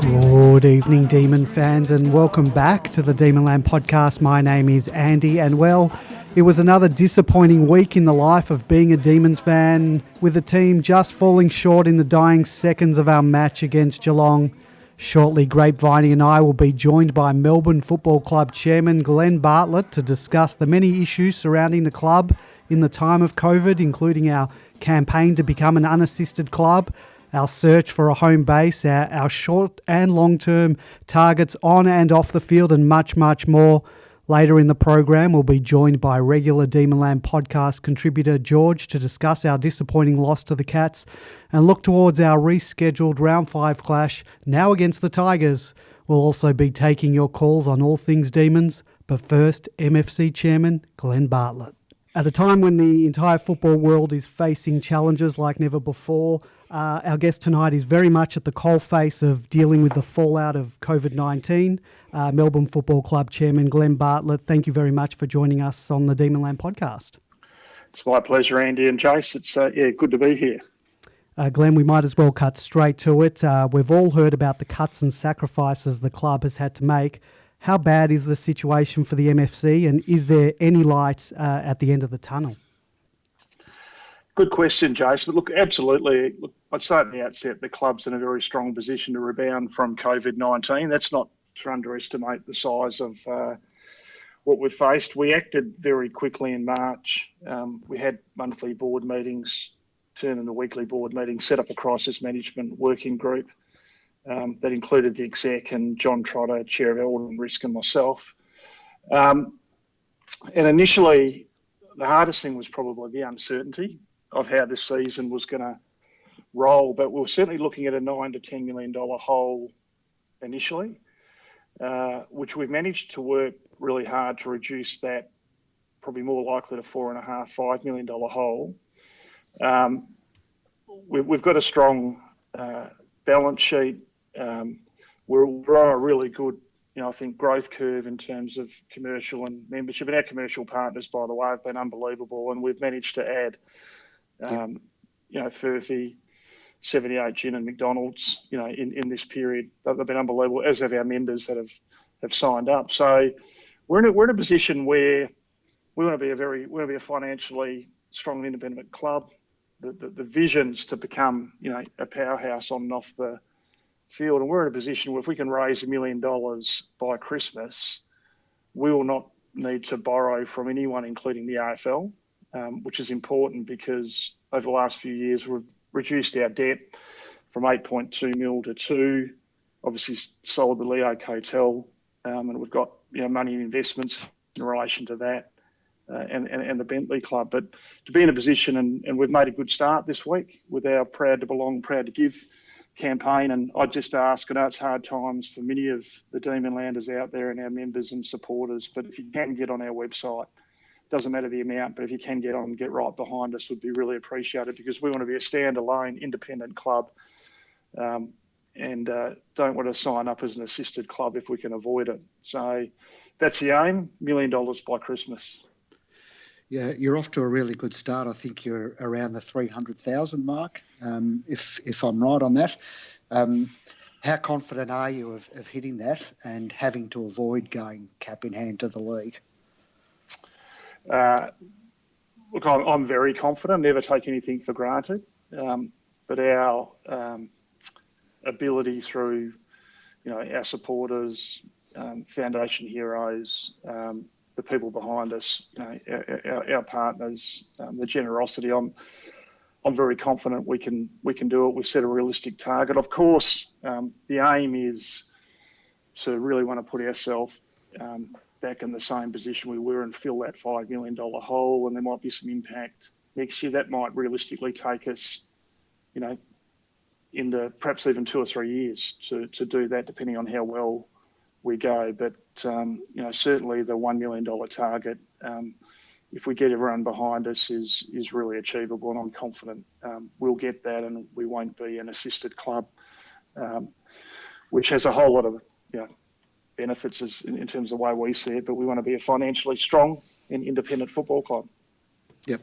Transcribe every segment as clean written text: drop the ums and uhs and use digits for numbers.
Good evening, Demon fans, and welcome back to the Demonland podcast. My name is Andy, and well, it was another disappointing week in the life of being a Demons fan, with the team just falling short in the dying seconds of our match against Geelong. Shortly, Grapeviney and I will be joined by Melbourne Football Club Chairman Glen Bartlett to discuss the many issues surrounding the club in the time of COVID, including our campaign to become an unassisted club, our search for a home base, our short and long-term targets on and off the field, and much, much more. Later in the program, we'll be joined by regular Demonland podcast contributor George to discuss our disappointing loss to the Cats and look towards our rescheduled Round 5 clash, now against the Tigers. We'll also be taking your calls on all things Demons, but first, MFC Chairman Glen Bartlett. At a time when the entire football world is facing challenges like never before, our guest tonight is very much at the coalface of dealing with the fallout of COVID-19. Melbourne Football Club Chairman Glen Bartlett, thank you very much for joining us on the Demonland podcast. It's my pleasure, Andy and Jace. It's good to be here. Glen, we might as well cut straight to it. We've all heard about the cuts and sacrifices the club has had to make. How bad is the situation for the MFC, and is there any light at the end of the tunnel? Good question, Jason. Look, absolutely. Look, I'd say at the outset the club's in a very strong position to rebound from COVID-19. That's not to underestimate the size of what we've faced. We acted very quickly in March. We had monthly board meetings, turned into weekly board meetings, set up a crisis management working group that included the exec and John Trotter, chair of Audit Risk, and myself. And initially, the hardest thing was probably the uncertainty of how this season was going to roll, but we were certainly looking at a $9 to $10 million hole initially, which we've managed to work really hard to reduce that, probably more likely to $4.5, $5 million hole. We've got a strong balance sheet. We're on a really good, I think, growth curve in terms of commercial and membership. And our commercial partners, by the way, have been unbelievable, and we've managed to add Furphy, 78 Gin and McDonald's, in this period. They've been unbelievable, as have our members that have signed up. So we're in a position where we want to be a financially strong and independent club. The vision's to become, a powerhouse on and off the field, and we're in a position where if we can raise $1 million by Christmas, we will not need to borrow from anyone, including the AFL. Which is important because over the last few years we've reduced our debt from 8.2 mil to 2. Obviously sold the Leo Hotel, and we've got money in investments in relation to that, and the Bentley Club. But to be in a position, and we've made a good start this week with our Proud to Belong, Proud to Give campaign. And I'd just ask, I know it's hard times for many of the Demonlanders out there and our members and supporters, but if you can get on our website, doesn't matter the amount, but if you can get on and get right behind us, would be really appreciated, because we want to be a standalone independent club, and don't want to sign up as an assisted club if we can avoid it. So that's the aim, $1 million by Christmas. Yeah, you're off to a really good start. I think you're around the 300,000 mark, if I'm right on that. How confident are you of hitting that and having to avoid going cap in hand to the league? Look, I'm very confident. Never take anything for granted. But our ability through, our supporters, foundation heroes, the people behind us, our partners, the generosity. I'm very confident we can do it. We've set a realistic target. Of course, the aim is to really want to put ourselves back in the same position we were and fill that $5 million hole, and there might be some impact next year. That might realistically take us, into perhaps even 2 or 3 years to do that, depending on how well we go. But, certainly the $1 million target, if we get everyone behind us, is really achievable, and I'm confident we'll get that, and we won't be an assisted club, which has a whole lot of, benefits in terms of the way we see it, but we want to be a financially strong and independent football club. Yep.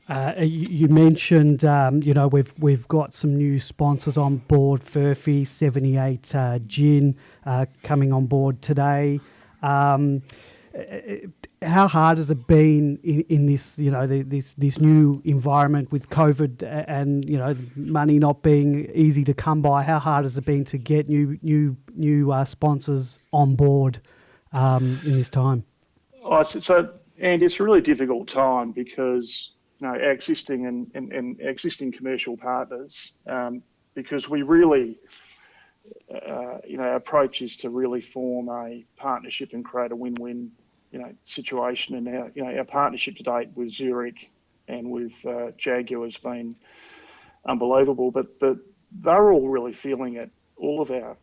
You mentioned, we've got some new sponsors on board. Furphy 78 Gin coming on board today. How hard has it been in this, this new environment with COVID and money not being easy to come by? How hard has it been to get new sponsors on board in this time? So, and it's a really difficult time because our existing and existing commercial partners, because we really, our approach is to really form a partnership and create a win-win, situation. And our partnership to date with Zurich and with Jaguar has been unbelievable. But they're all really feeling it. All of our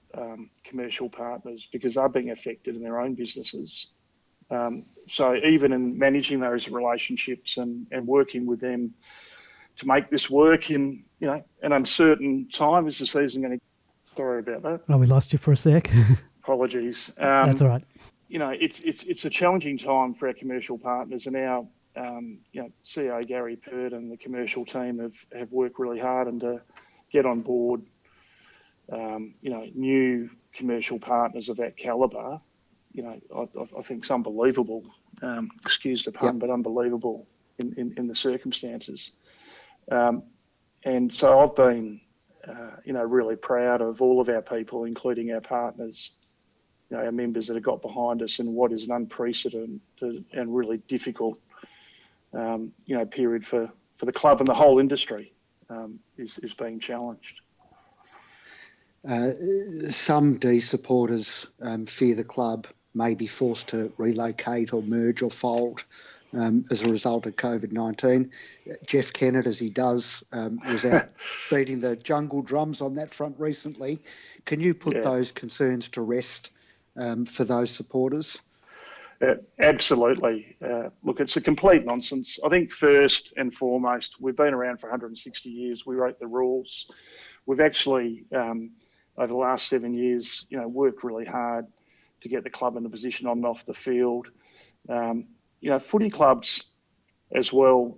commercial partners, because they're being affected in their own businesses. So even in managing those relationships and working with them to make this work in an uncertain time as the season going to. Sorry about that. Oh, we lost you for a sec. Apologies. That's all right. It's a challenging time for our commercial partners, and our CEO Gary Pert and the commercial team have worked really hard and to get on board new commercial partners of that calibre. I think it's unbelievable. Excuse the pun, but unbelievable in the circumstances. And so I've been, really proud of all of our people, including our partners, our members that have got behind us in what is an unprecedented and really difficult, period for the club and the whole industry is being challenged. Some D supporters fear the club may be forced to relocate or merge or fold as a result of COVID-19. Jeff Kennett, as he does, was out beating the jungle drums on that front recently. Can you put those concerns to rest for those supporters? Absolutely. Look, it's a complete nonsense. I think first and foremost, we've been around for 160 years. We wrote the rules. We've actually, over the last 7 years, worked really hard to get the club in a position on and off the field. Footy clubs as well,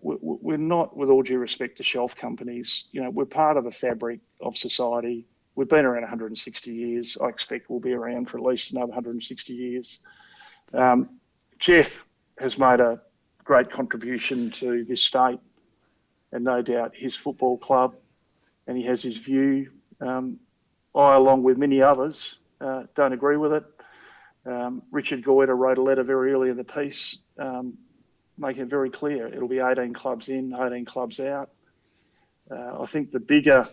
we're not, with all due respect to shelf companies, we're part of the fabric of society. We've been around 160 years. I expect we'll be around for at least another 160 years. Jeff has made a great contribution to this state and no doubt his football club, and he has his view. I, along with many others, don't agree with it. Richard Goyder wrote a letter very early in the piece making it very clear it'll be 18 clubs in, 18 clubs out. I think the bigger,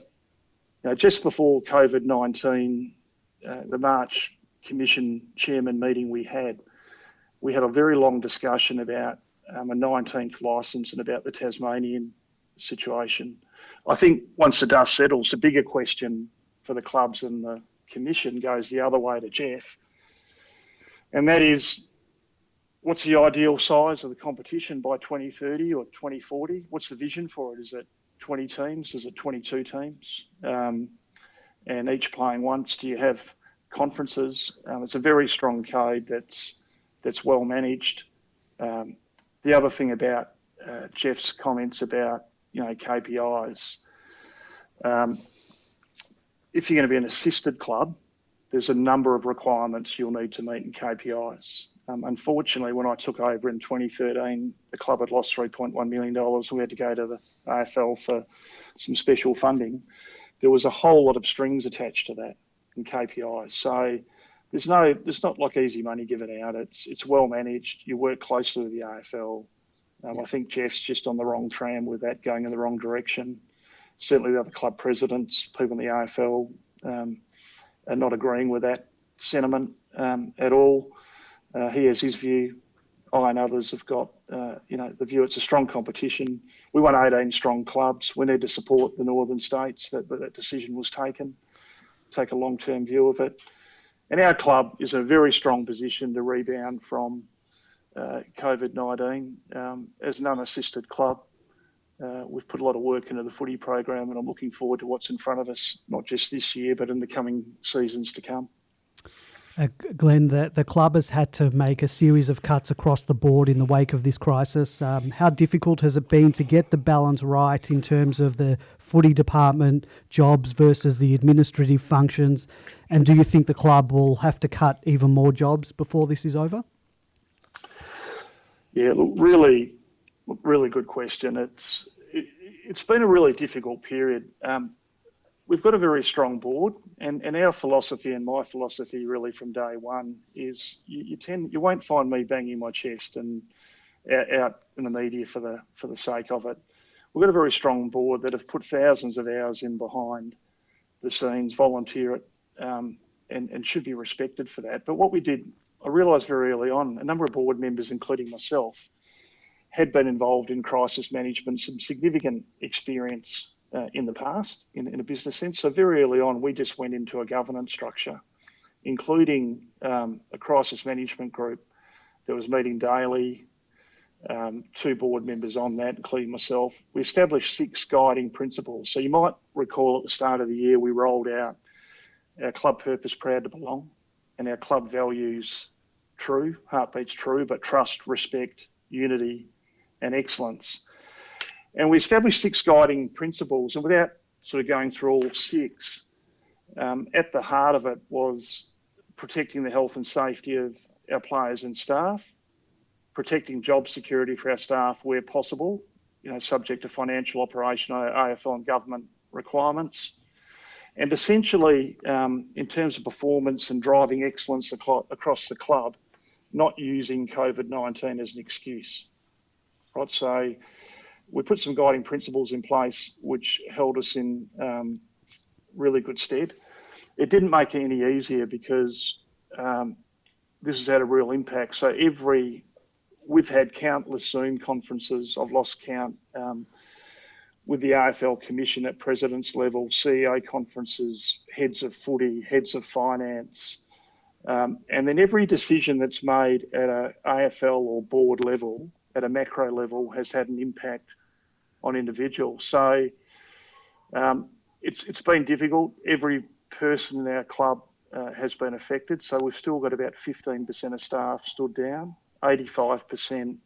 just before COVID-19, the March Commission Chairman meeting we had a very long discussion about a 19th licence and about the Tasmanian situation. I think once the dust settles, the bigger question for the clubs and the Commission goes the other way to Jeff. And that is, what's the ideal size of the competition by 2030 or 2040? What's the vision for it? Is it 20 teams? Is it 22 teams? And each playing once? Do you have conferences? It's a very strong code that's well managed. The other thing about Jeff's comments about KPIs, if you're going to be an assisted club, there's a number of requirements you'll need to meet in KPIs. Unfortunately, when I took over in 2013, the club had lost $3.1 million. We had to go to the AFL for some special funding. There was a whole lot of strings attached to that in KPIs. So there's not like easy money given out. It's well managed. You work closely with the AFL. I think Jeff's just on the wrong tram with that, going in the wrong direction. Certainly the other club presidents, people in the AFL, are not agreeing with that sentiment at all. He has his view. I and others have got, the view it's a strong competition. We want 18 strong clubs. We need to support the northern states. That decision was taken. Take a long-term view of it. And our club is in a very strong position to rebound from COVID-19 as an unassisted club. We've put a lot of work into the footy program, and I'm looking forward to what's in front of us, not just this year, but in the coming seasons to come. Glenn, the club has had to make a series of cuts across the board in the wake of this crisis. How difficult has it been to get the balance right in terms of the footy department jobs versus the administrative functions? And do you think the club will have to cut even more jobs before this is over? Yeah, look, really, really good question. It's been a really difficult period. We've got a very strong board, and our philosophy and my philosophy really from day one is you won't find me banging my chest and out in the media for the sake of it. We've got a very strong board that have put thousands of hours in behind the scenes, volunteer it, and should be respected for that. But what we did, I realised very early on, a number of board members, including myself, had been involved in crisis management, some significant experience in the past, in a business sense. So very early on, we just went into a governance structure, including a crisis management group that was meeting daily, 2 board members on that, including myself. We established 6 guiding principles. So you might recall at the start of the year, we rolled out our club purpose, proud to belong, and our club values, true, heartbeats true, but trust, respect, unity, and excellence. And we established 6 guiding principles, and without sort of going through all 6, at the heart of it was protecting the health and safety of our players and staff, protecting job security for our staff where possible, subject to financial, operational, AFL and government requirements, and essentially, in terms of performance and driving excellence across the club, not using COVID-19 as an excuse. Right, so we put some guiding principles in place which held us in really good stead. It didn't make it any easier because this has had a real impact. So we've had countless Zoom conferences, I've lost count, with the AFL Commission at president's level, CEO conferences, heads of footy, heads of finance, and then every decision that's made at a AFL or board level, at a macro level, has had an impact on individuals. So it's been difficult. Every person in our club has been affected. So we've still got about 15% of staff stood down, 85%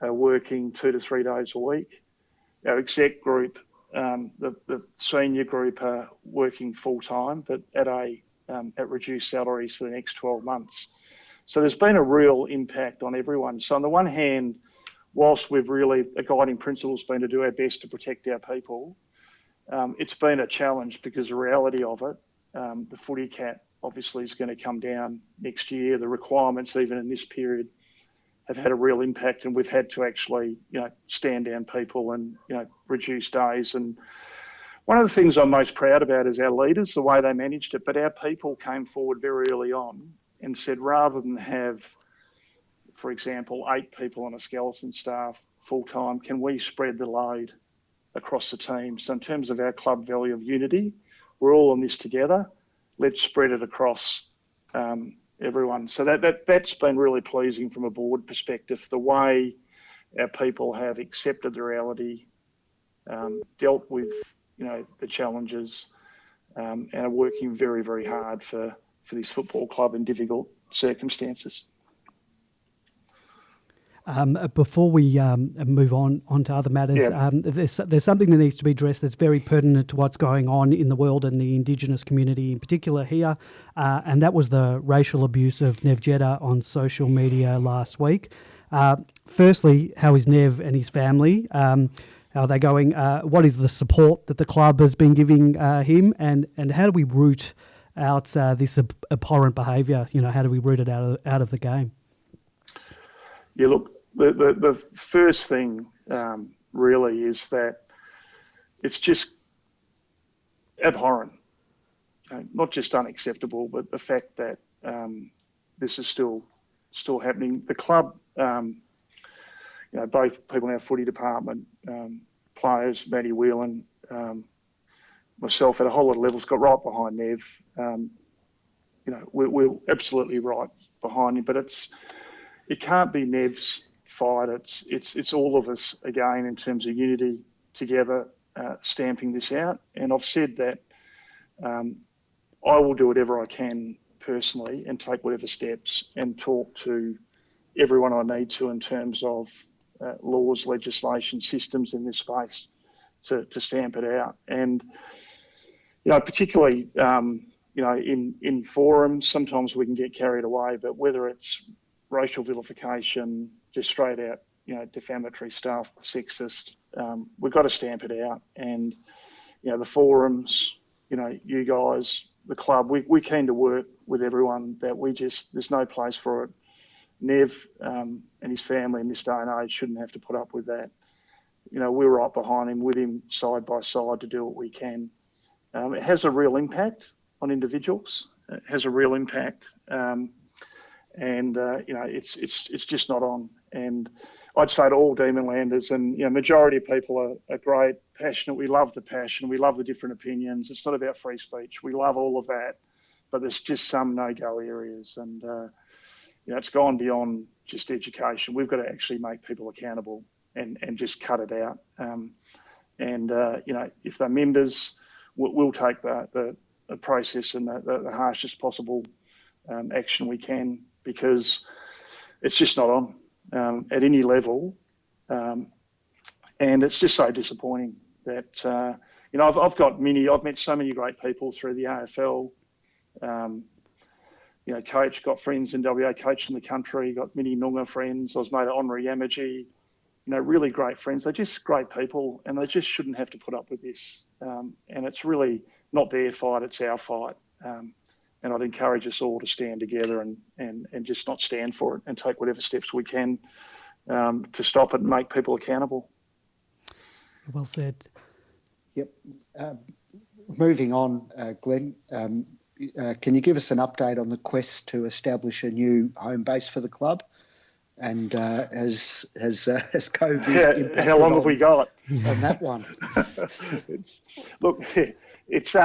are working 2 to 3 days a week. Our exec group, the senior group, are working full time, but at reduced salaries for the next 12 months. So there's been a real impact on everyone. So on the one hand, whilst a guiding principle has been to do our best to protect our people, it's been a challenge because the reality of it, the footy cap obviously is going to come down next year. The requirements, even in this period, have had a real impact, and we've had to actually, stand down people and, reduce days. And one of the things I'm most proud about is our leaders, the way they managed it. But our people came forward very early on and said, rather than have, for example, 8 people on a skeleton staff full time, can we spread the load across the team? So in terms of our club value of unity, we're all in this together. Let's spread it across everyone. So that's been really pleasing from a board perspective, the way our people have accepted the reality, dealt with the challenges, and are working very, very hard for this football club in difficult circumstances. Before we move on to other matters, there's something that needs to be addressed that's very pertinent to what's going on in the world and the Indigenous community in particular here, and that was the racial abuse of Nev Jetta on social media last week. Firstly, how is Nev and his family? How are they going? What is the support that the club has been giving him, and how do we root out this abhorrent behaviour? How do we root it out of the game? Yeah, look, the first thing really is that it's just abhorrent, not just unacceptable, but the fact that this is still happening. The club, both people in our footy department, players, Matty Whelan, myself, at a whole lot of levels, got right behind Nev. We're absolutely right behind him, but it can't be Nev's fight. It's all of us again in terms of unity together, stamping this out. And I've said that I will do whatever I can personally and take whatever steps and talk to everyone I need to in terms of laws, legislation, systems in this space to stamp it out. And, particularly, in forums, sometimes we can get carried away, but whether it's racial vilification, just straight out, defamatory stuff, sexist, we've got to stamp it out. And, the forums, you guys, the club, we're keen to work with everyone that there's no place for it. Nev and his family in this day and age shouldn't have to put up with that. We're right behind him, with him side by side to do what we can. It has a real impact on individuals. It has a real impact, it's just not on. And I'd say to all Demonlanders, and majority of people are great, passionate. We love the passion. We love the different opinions. It's not about free speech. We love all of that, but there's just some no-go areas, and it's gone beyond just education. We've got to actually make people accountable and just cut it out. If they're members, we'll take the process and the harshest possible action we can, because it's just not on at any level. And it's just so disappointing that, I've met so many great people through the AFL. Coach, got friends in WA, coached in the country, got many Noongar friends. I was made an honorary Yamaji, really great friends. They're just great people, and they just shouldn't have to put up with this. And it's really not their fight, it's our fight. And I'd encourage us all to stand together and just not stand for it, and take whatever steps we can to stop it and make people accountable. Well said. Yep. Moving on, Glenn, can you give us an update on the quest to establish a new home base for the club? And has COVID impacted how long have we got on that one? It's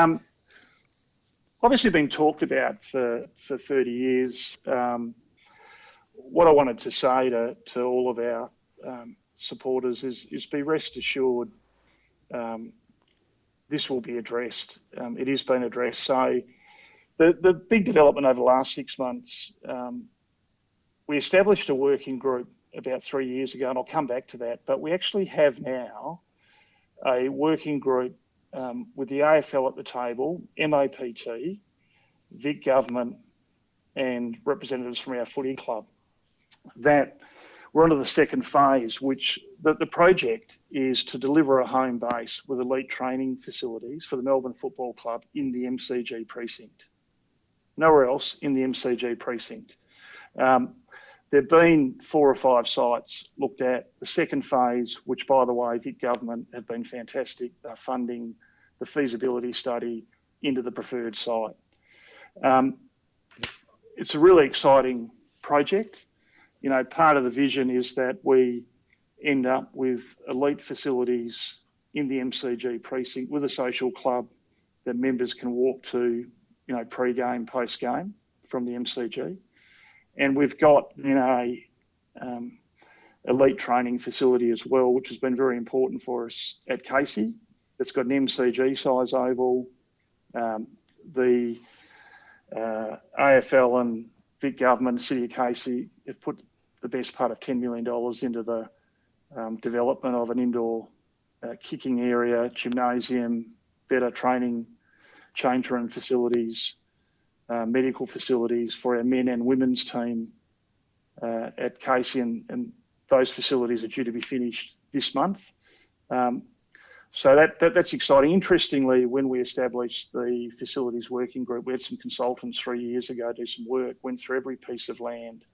obviously been talked about for 30 years. What I wanted to say to all of our supporters is be rest assured this will be addressed. It is being addressed. So the big development over the last 6 months, we established a working group about 3 years ago, and I'll come back to that, but we actually have now a working group with the AFL at the table, MOPT, Vic Government, and representatives from our footy club. That we're onto the second phase, which the project is to deliver a home base with elite training facilities for the Melbourne Football Club in the MCG precinct. Nowhere else in the MCG precinct. There have been 4 or 5 sites looked at. The second phase, which, by the way, Vic Government have been fantastic. They're funding the feasibility study into the preferred site. It's a really exciting project. Part of the vision is that we end up with elite facilities in the MCG precinct with a social club that members can walk to, pre-game, post-game from the MCG. And we've got a elite training facility as well, which has been very important for us at Casey. It's got an MCG size oval. The AFL and Vic Government, City of Casey, have put the best part of $10 million into the development of an indoor kicking area, gymnasium, better training, change room facilities, medical facilities for our men and women's team at Casey, and those facilities are due to be finished this month. So that's exciting. Interestingly, when we established the facilities working group, we had some consultants 3 years ago do some work, went through every piece of land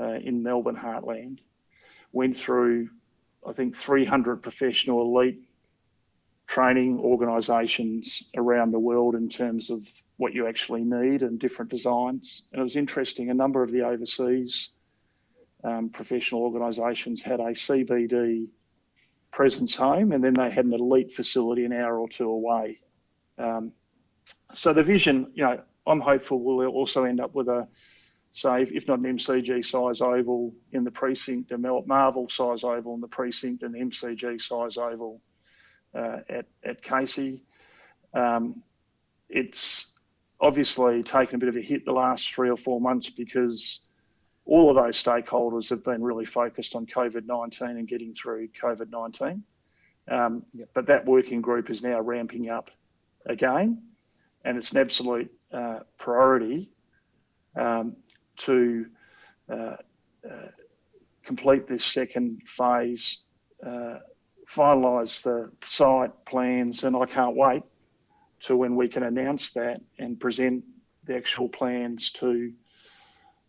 in Melbourne Heartland, went through, I think, 300 professional elite training organisations around the world in terms of what you actually need and different designs. And it was interesting, a number of the overseas professional organisations had a CBD presence home, and then they had an elite facility an hour or two away. So the vision, I'm hopeful we'll also end up with if not an MCG size oval in the precinct, a Marvel size oval in the precinct, and the MCG size oval at Casey. obviously taken a bit of a hit the last 3 or 4 months because all of those stakeholders have been really focused on COVID-19 and getting through COVID-19. But that working group is now ramping up again, and it's an absolute priority to complete this second phase, finalise the site plans, and I can't wait to when we can announce that and present the actual plans to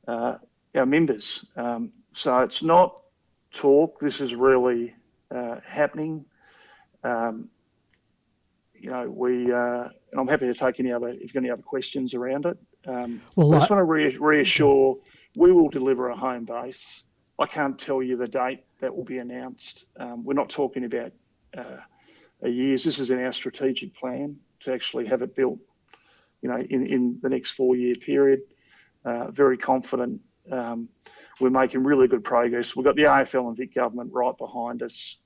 our members. So it's not talk, this is really happening. And I'm happy to take if you've got any other questions around it. I just want to reassure, we will deliver a home base. I can't tell you the date that will be announced. We're not talking about years. This is in our strategic plan to actually have it built, in the next 4-year period. Very confident. We're making really good progress. We've got the AFL and Vic government right behind us.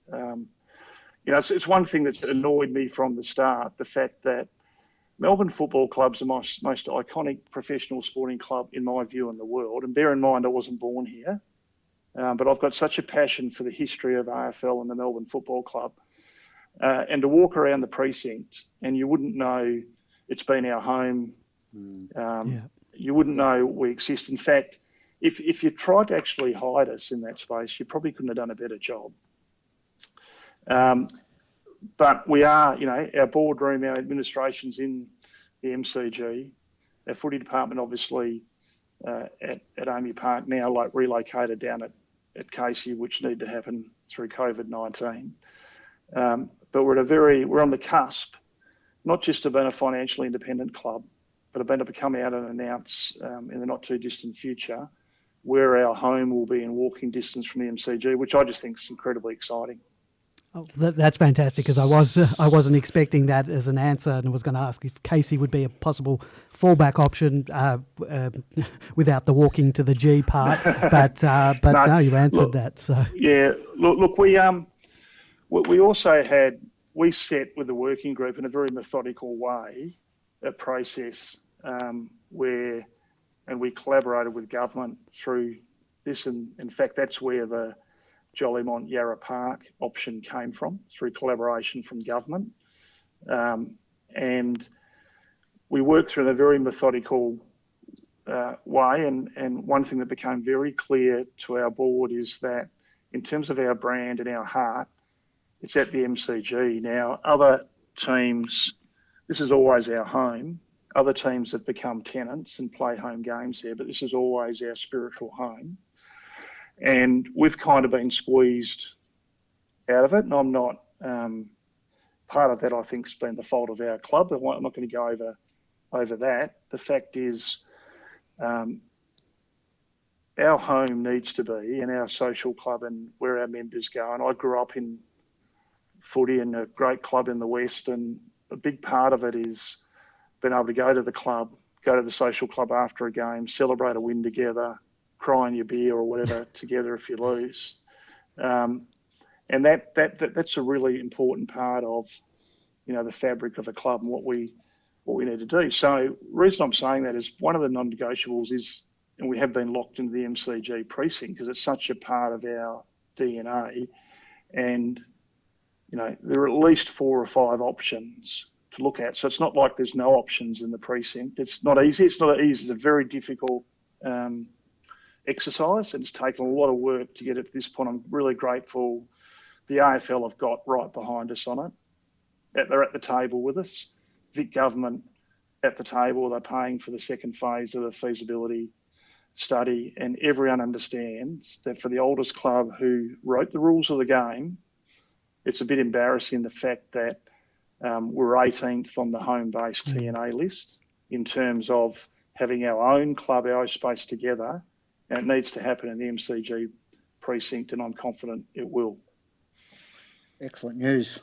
It's one thing that's annoyed me from the start, the fact that Melbourne Football Club's the most iconic professional sporting club, in my view, in the world. And bear in mind, I wasn't born here, but I've got such a passion for the history of AFL and the Melbourne Football Club. And to walk around the precinct and you wouldn't know it's been our home. You wouldn't know we exist. In fact, if you tried to actually hide us in that space, you probably couldn't have done a better job. But we are, our boardroom, our administration's in the MCG. Our footy department, obviously, at Amy Park now, relocated down at Casey, which need to happen through COVID-19. But we're on the cusp, not just of being a financially independent club, but about to come out and announce in the not too distant future where our home will be in walking distance from the MCG, which I just think is incredibly exciting. Oh, that's fantastic, because I wasn't expecting that as an answer, and was going to ask if Casey would be a possible fallback option without the walking to the G part. But no, you answered that. So yeah, look, we also we set with the working group in a very methodical way a process where we collaborated with government through this, and in fact that's where the Jolimont Yarra Park option came from, through collaboration from government. And we worked through in a very methodical way. And one thing that became very clear to our board is that in terms of our brand and our heart, it's at the MCG. Now, other teams, this is always our home. Other teams have become tenants and play home games there, but this is always our spiritual home. And we've kind of been squeezed out of it, and I'm not part of that. I think has been the fault of our club. I'm not going to go over that. The fact is, our home needs to be, and our social club, and where our members go. And I grew up in footy and a great club in the West, and a big part of it is being able to go to the club, go to the social club after a game, celebrate a win together, cry in your beer or whatever together if you lose. And that's a really important part of, the fabric of a club and what we need to do. So the reason I'm saying that is one of the non-negotiables is, and we have been locked into the MCG precinct because it's such a part of our DNA. And, there are at least 4 or 5 options to look at. So it's not like there's no options in the precinct. It's not easy. It's a very difficult exercise, and it's taken a lot of work to get it to this point. I'm really grateful the AFL have got right behind us on it. They're at the table with us. Vic government at the table, they're paying for the second phase of the feasibility study, and everyone understands that for the oldest club who wrote the rules of the game, it's a bit embarrassing the fact that we're 18th on the home-based TNA list in terms of having our own club, our own space together, and it needs to happen in the MCG precinct, and I'm confident it will. Excellent news.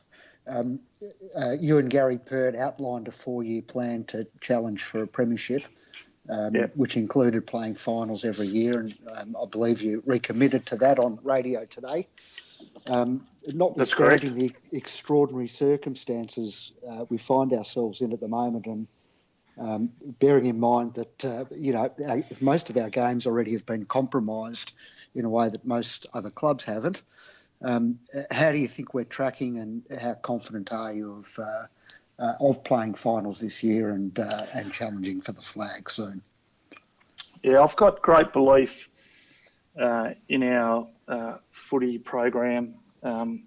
You and Gary Pert outlined a 4-year plan to challenge for a premiership, which included playing finals every year, and I believe you recommitted to that on radio today. Notwithstanding the extraordinary circumstances we find ourselves in at the moment, and bearing in mind that, most of our games already have been compromised in a way that most other clubs haven't. How do you think we're tracking, and how confident are you of playing finals this year and challenging for the flag soon? Yeah, I've got great belief in our footy program, the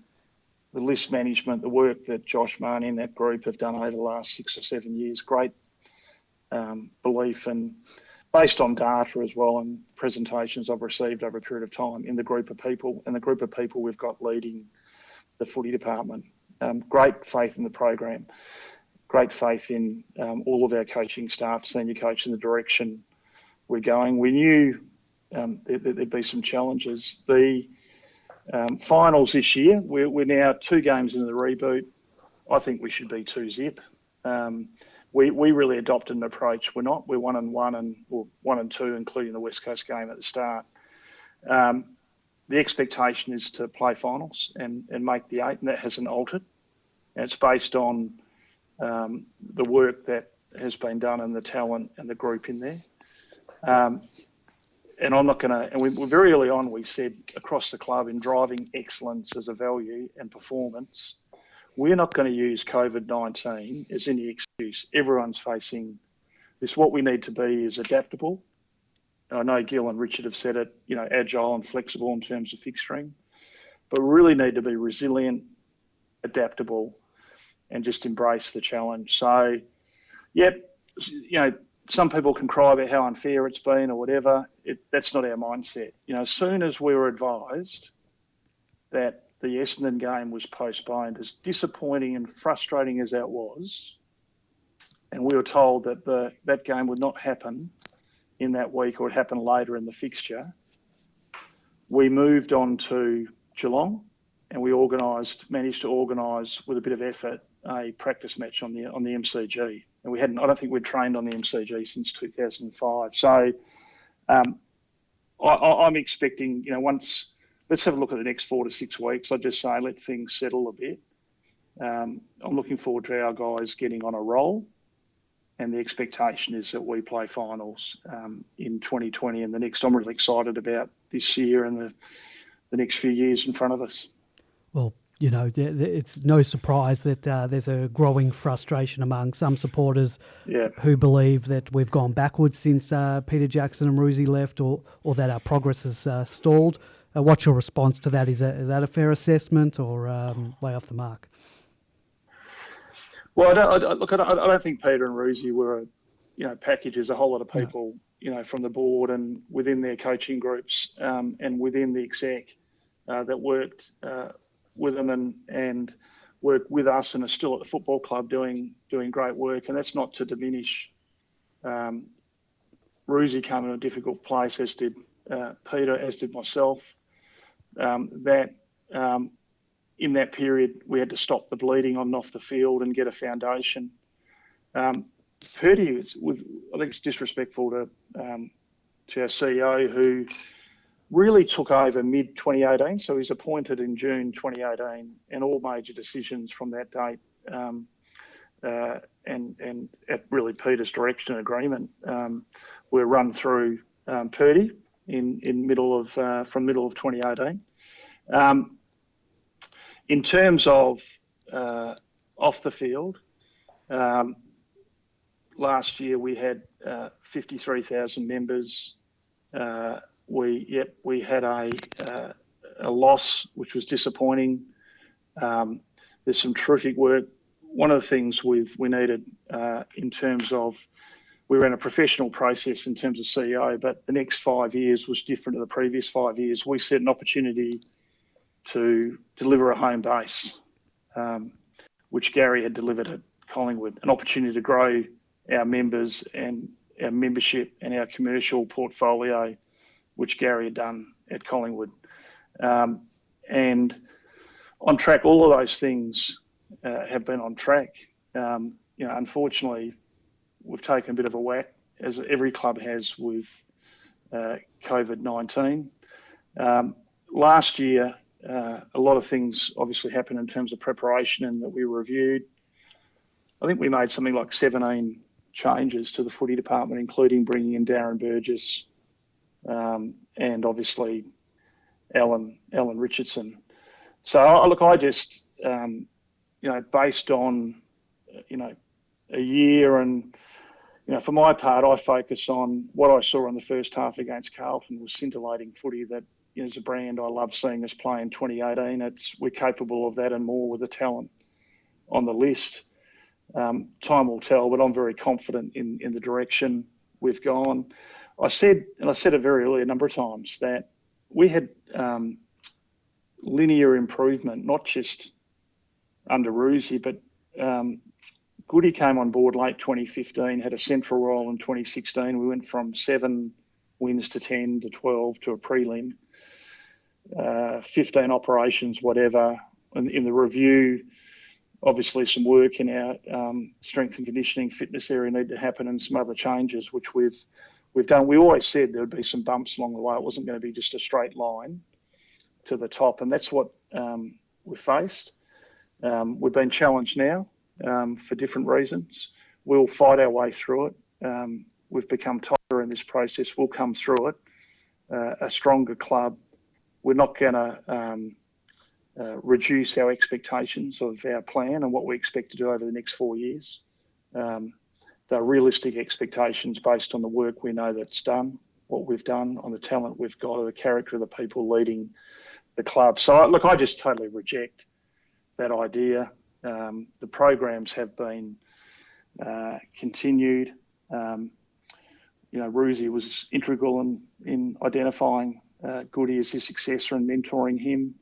list management, the work that Josh Marnie and that group have done over the last 6 or 7 years. Great belief, and based on data as well and presentations I've received over a period of time in the group of people and the group of people we've got leading the footy department. Great faith in the program, great faith in all of our coaching staff, senior coach, in the direction we're going. We knew there'd be some challenges. The finals this year, we're now 2 games into the reboot. I think we should be 2-zip. We really adopted an approach. We're 1-1 or 1-2, including the West Coast game at the start. The expectation is to play finals and make the 8, and that hasn't altered. And it's based on the work that has been done and the talent and the group in there. And I'm not going to, and we very early on, we said across the club, in driving excellence as a value and performance, we're not going to use COVID-19 as any excuse. Everyone's facing this. What we need to be is adaptable. And I know Gil and Richard have said it, agile and flexible in terms of fixturing, but we really need to be resilient, adaptable, and just embrace the challenge. So, some people can cry about how unfair it's been or whatever. That's not our mindset. As soon as we were advised that the Essendon game was postponed, as disappointing and frustrating as that was, and we were told that that game would not happen in that week or would happen later in the fixture, we moved on to Geelong, and we managed to organise with a bit of effort a practice match on the MCG. And I don't think we'd trained on the MCG since 2005. So I'm expecting, let's have a look at the next 4 to 6 weeks. I'd just say let things settle a bit. I'm looking forward to our guys getting on a roll, and the expectation is that we play finals in 2020 and the next. I'm really excited about this year and the next few years in front of us. Well, it's no surprise that there's a growing frustration among some supporters who believe that we've gone backwards since Peter Jackson and Ruzi left, or that our progress has stalled. What's your response to that? Is that a fair assessment, or way off the mark? Well, I don't think Peter and Ruzi were a package. There's a whole lot of people, from the board and within their coaching groups and within the exec that worked with them and work with us and are still at the football club doing great work. And that's not to diminish. Ruzi came in a difficult place, as did Peter, as did myself. In that period, we had to stop the bleeding on and off the field and get a foundation. Purdy, I think it's disrespectful to our CEO, who really took over mid-2018. So he's appointed in June 2018, and all major decisions from that date and at really Peter's direction and agreement were run through Purdy from middle of 2018. In terms of off the field, last year we had 53,000 members. We had a loss, which was disappointing. There's some terrific work. One of the things we needed in terms of, we ran a professional process in terms of CEO, but the next 5 years was different to the previous 5 years. We set an opportunity to deliver a home base, which Gary had delivered at Collingwood, an opportunity to grow our members and our membership and our commercial portfolio, which Gary had done at Collingwood. And on track, all of those things have been on track. Unfortunately, we've taken a bit of a whack, as every club has, with COVID-19. Last year, a lot of things obviously happened in terms of preparation and that we reviewed. I think we made something like 17 changes to the footy department, including bringing in Darren Burgess and obviously Alan Richardson. So look, I just based on a year, and for my part, I focus on what I saw in the first half against Carlton was scintillating footy that is a brand I love seeing us play in 2018. We're capable of that and more with the talent on the list. Time will tell, but I'm very confident in the direction we've gone. I said it very early a number of times, that we had linear improvement, not just under Roosie, but Goody came on board late 2015, had a central role in 2016. We went from 7 wins to 10 to 12 to a prelim, 15 operations, whatever. In the review, obviously some work in our strength and conditioning fitness area need to happen, and some other changes, which we've done. We always said there would be some bumps along the way. It wasn't going to be just a straight line to the top, and that's what we faced. We've been challenged now for different reasons. We'll fight our way through it. We've become tighter in this process. We'll come through it. A stronger club. We're not going to reduce our expectations of our plan and what we expect to do over the next 4 years. They're realistic expectations based on the work we know that's done, what we've done, on the talent we've got, or the character of the people leading the club. So, look, I just totally reject that idea. The programs have been continued. Roosie was integral in identifying Goody as his successor and mentoring him.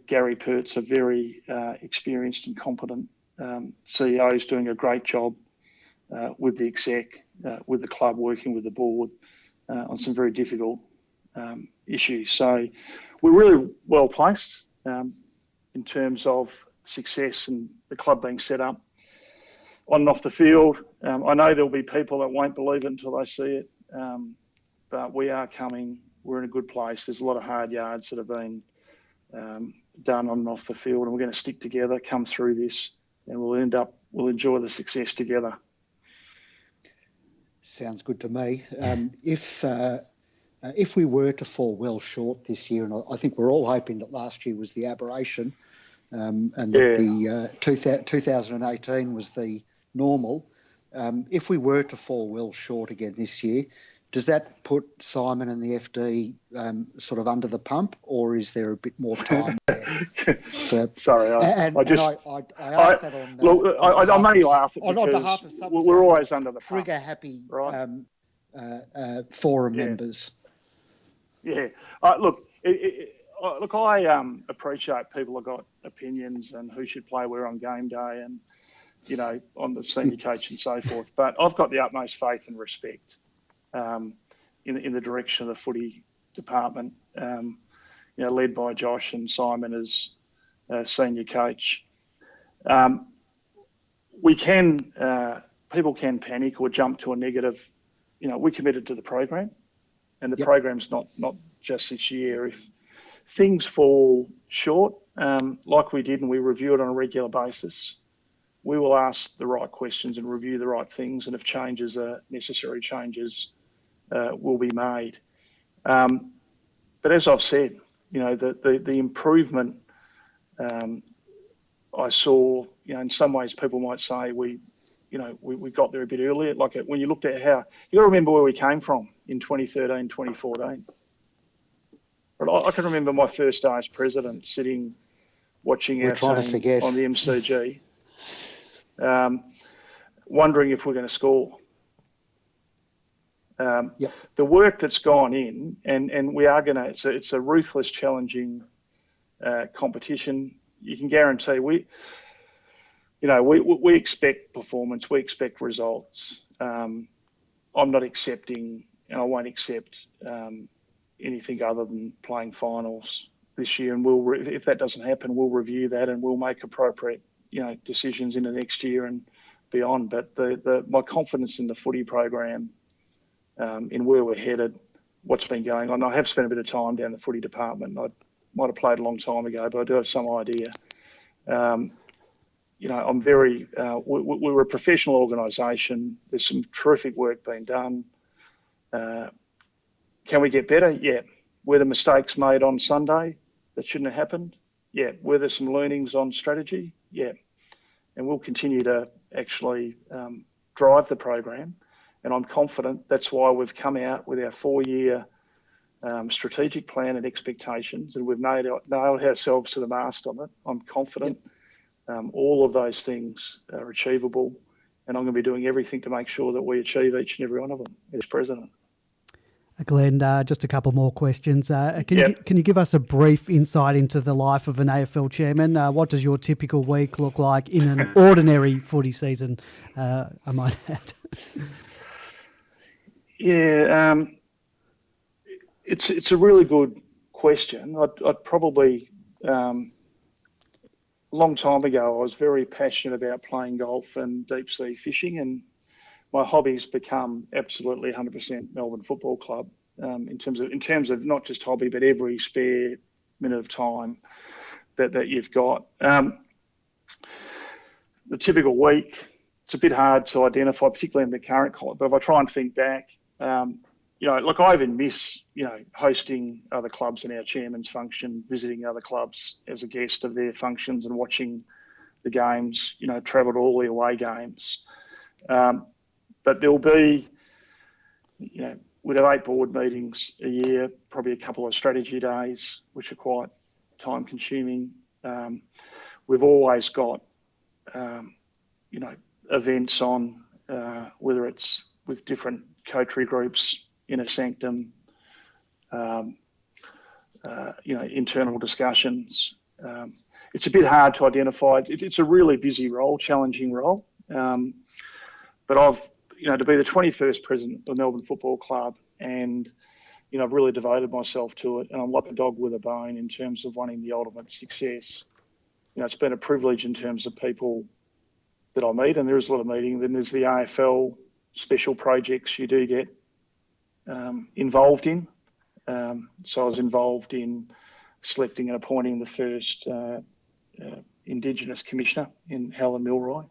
Gary Pert's a very experienced and competent CEO, is doing a great job with the exec, with the club, working with the board on some very difficult issues. So we're really well placed in terms of success and the club being set up on and off the field. I know there'll be people that won't believe it until they see it, but we are coming. We're in a good place. There's a lot of hard yards that have been done on and off the field, and we're going to stick together, come through this, and we'll enjoy the success together. Sounds good to me. If we were to fall well short this year, and I think we're all hoping that last year was the aberration, and that the 2018 was the normal. If we were to fall well short again this year, does that put Simon and the FD sort of under the pump, or is there a bit more time there? Sorry, I asked that on. Look, I may laugh on behalf of some. We're always under the pump. Trigger happy, right? Forum members. Yeah. Look, I appreciate people have got opinions and who should play where on game day, and on the senior coach and so forth. But I've got the utmost faith and respect in the direction of the footy department, led by Josh and Simon as senior coach. People can panic or jump to a negative. We committed to the program, and the program's not just this year. If things fall short, like we did, and we review it on a regular basis, we will ask the right questions and review the right things, and if changes are necessary, changes will be made. But as I've said, the improvement I saw, in some ways people might say we got there a bit earlier. Like when you looked at you got to remember where we came from in 2013, 2014. But I can remember my first day as president sitting, watching our team on the MCG, wondering if we're going to score. The work that's gone in, and we are going to. It's a ruthless, challenging competition. You can guarantee we expect performance. We expect results. I'm not accepting, and I won't accept anything other than playing finals this year. And if that doesn't happen, we'll review that and we'll make appropriate decisions into next year and beyond. But my confidence in the footy program, in where we're headed, what's been going on. I have spent a bit of time down the footy department. I might have played a long time ago, but I do have some idea. I'm very, we're a professional organisation. There's some terrific work being done. Can we get better? Yeah. Were there mistakes made on Sunday that shouldn't have happened? Yeah. Were there some learnings on strategy? Yeah. And we'll continue to actually drive the program. And I'm confident that's why we've come out with our 4-year strategic plan and expectations, and we've nailed ourselves to the mast on it. I'm confident all of those things are achievable, and I'm going to be doing everything to make sure that we achieve each and every one of them as president. Glenn, just a couple more questions. Can you give us a brief insight into the life of an AFL chairman? What does your typical week look like in an ordinary footy season, I might add? Yeah, it's a really good question. I'd probably, a long time ago, I was very passionate about playing golf and deep sea fishing, and my hobby's become absolutely 100% Melbourne Football Club, in terms of not just hobby, but every spare minute of time that you've got. The typical week, it's a bit hard to identify, particularly in the current climate. But if I try and think back, look, I even miss, hosting other clubs in our chairman's function, visiting other clubs as a guest of their functions and watching the games. Travelled all the away games. But there'll be, we'd have 8 board meetings a year, probably a couple of strategy days, which are quite time consuming. We've always got, events on, whether it's with different coterie groups, inner sanctum, internal discussions. It's a bit hard to identify. It's a really busy role, challenging role. But I've, to be the 21st president of the Melbourne Football Club, and, I've really devoted myself to it, and I'm like a dog with a bone in terms of wanting the ultimate success. It's been a privilege in terms of people that I meet, and there is a lot of meeting. Then there's the AFL special projects you do get involved in. So I was involved in selecting and appointing the first Indigenous Commissioner in Helen Milroy.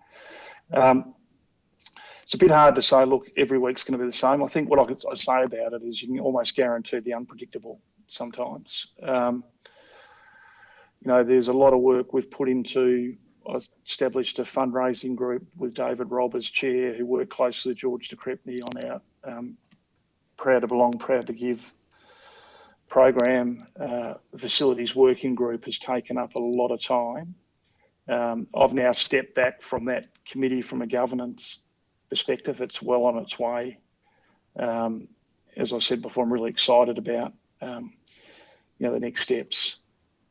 It's a bit hard to say, look, every week's going to be the same. I think what I could say about it is you can almost guarantee the unpredictable sometimes. There's a lot of work we've put into. I established a fundraising group with David Robb as chair, who worked closely with George de Crespigny on our Proud to Belong, Proud to Give program. The facilities working group has taken up a lot of time. I've now stepped back from that committee from a governance perspective. It's well on its way. As I said before, I'm really excited about the next steps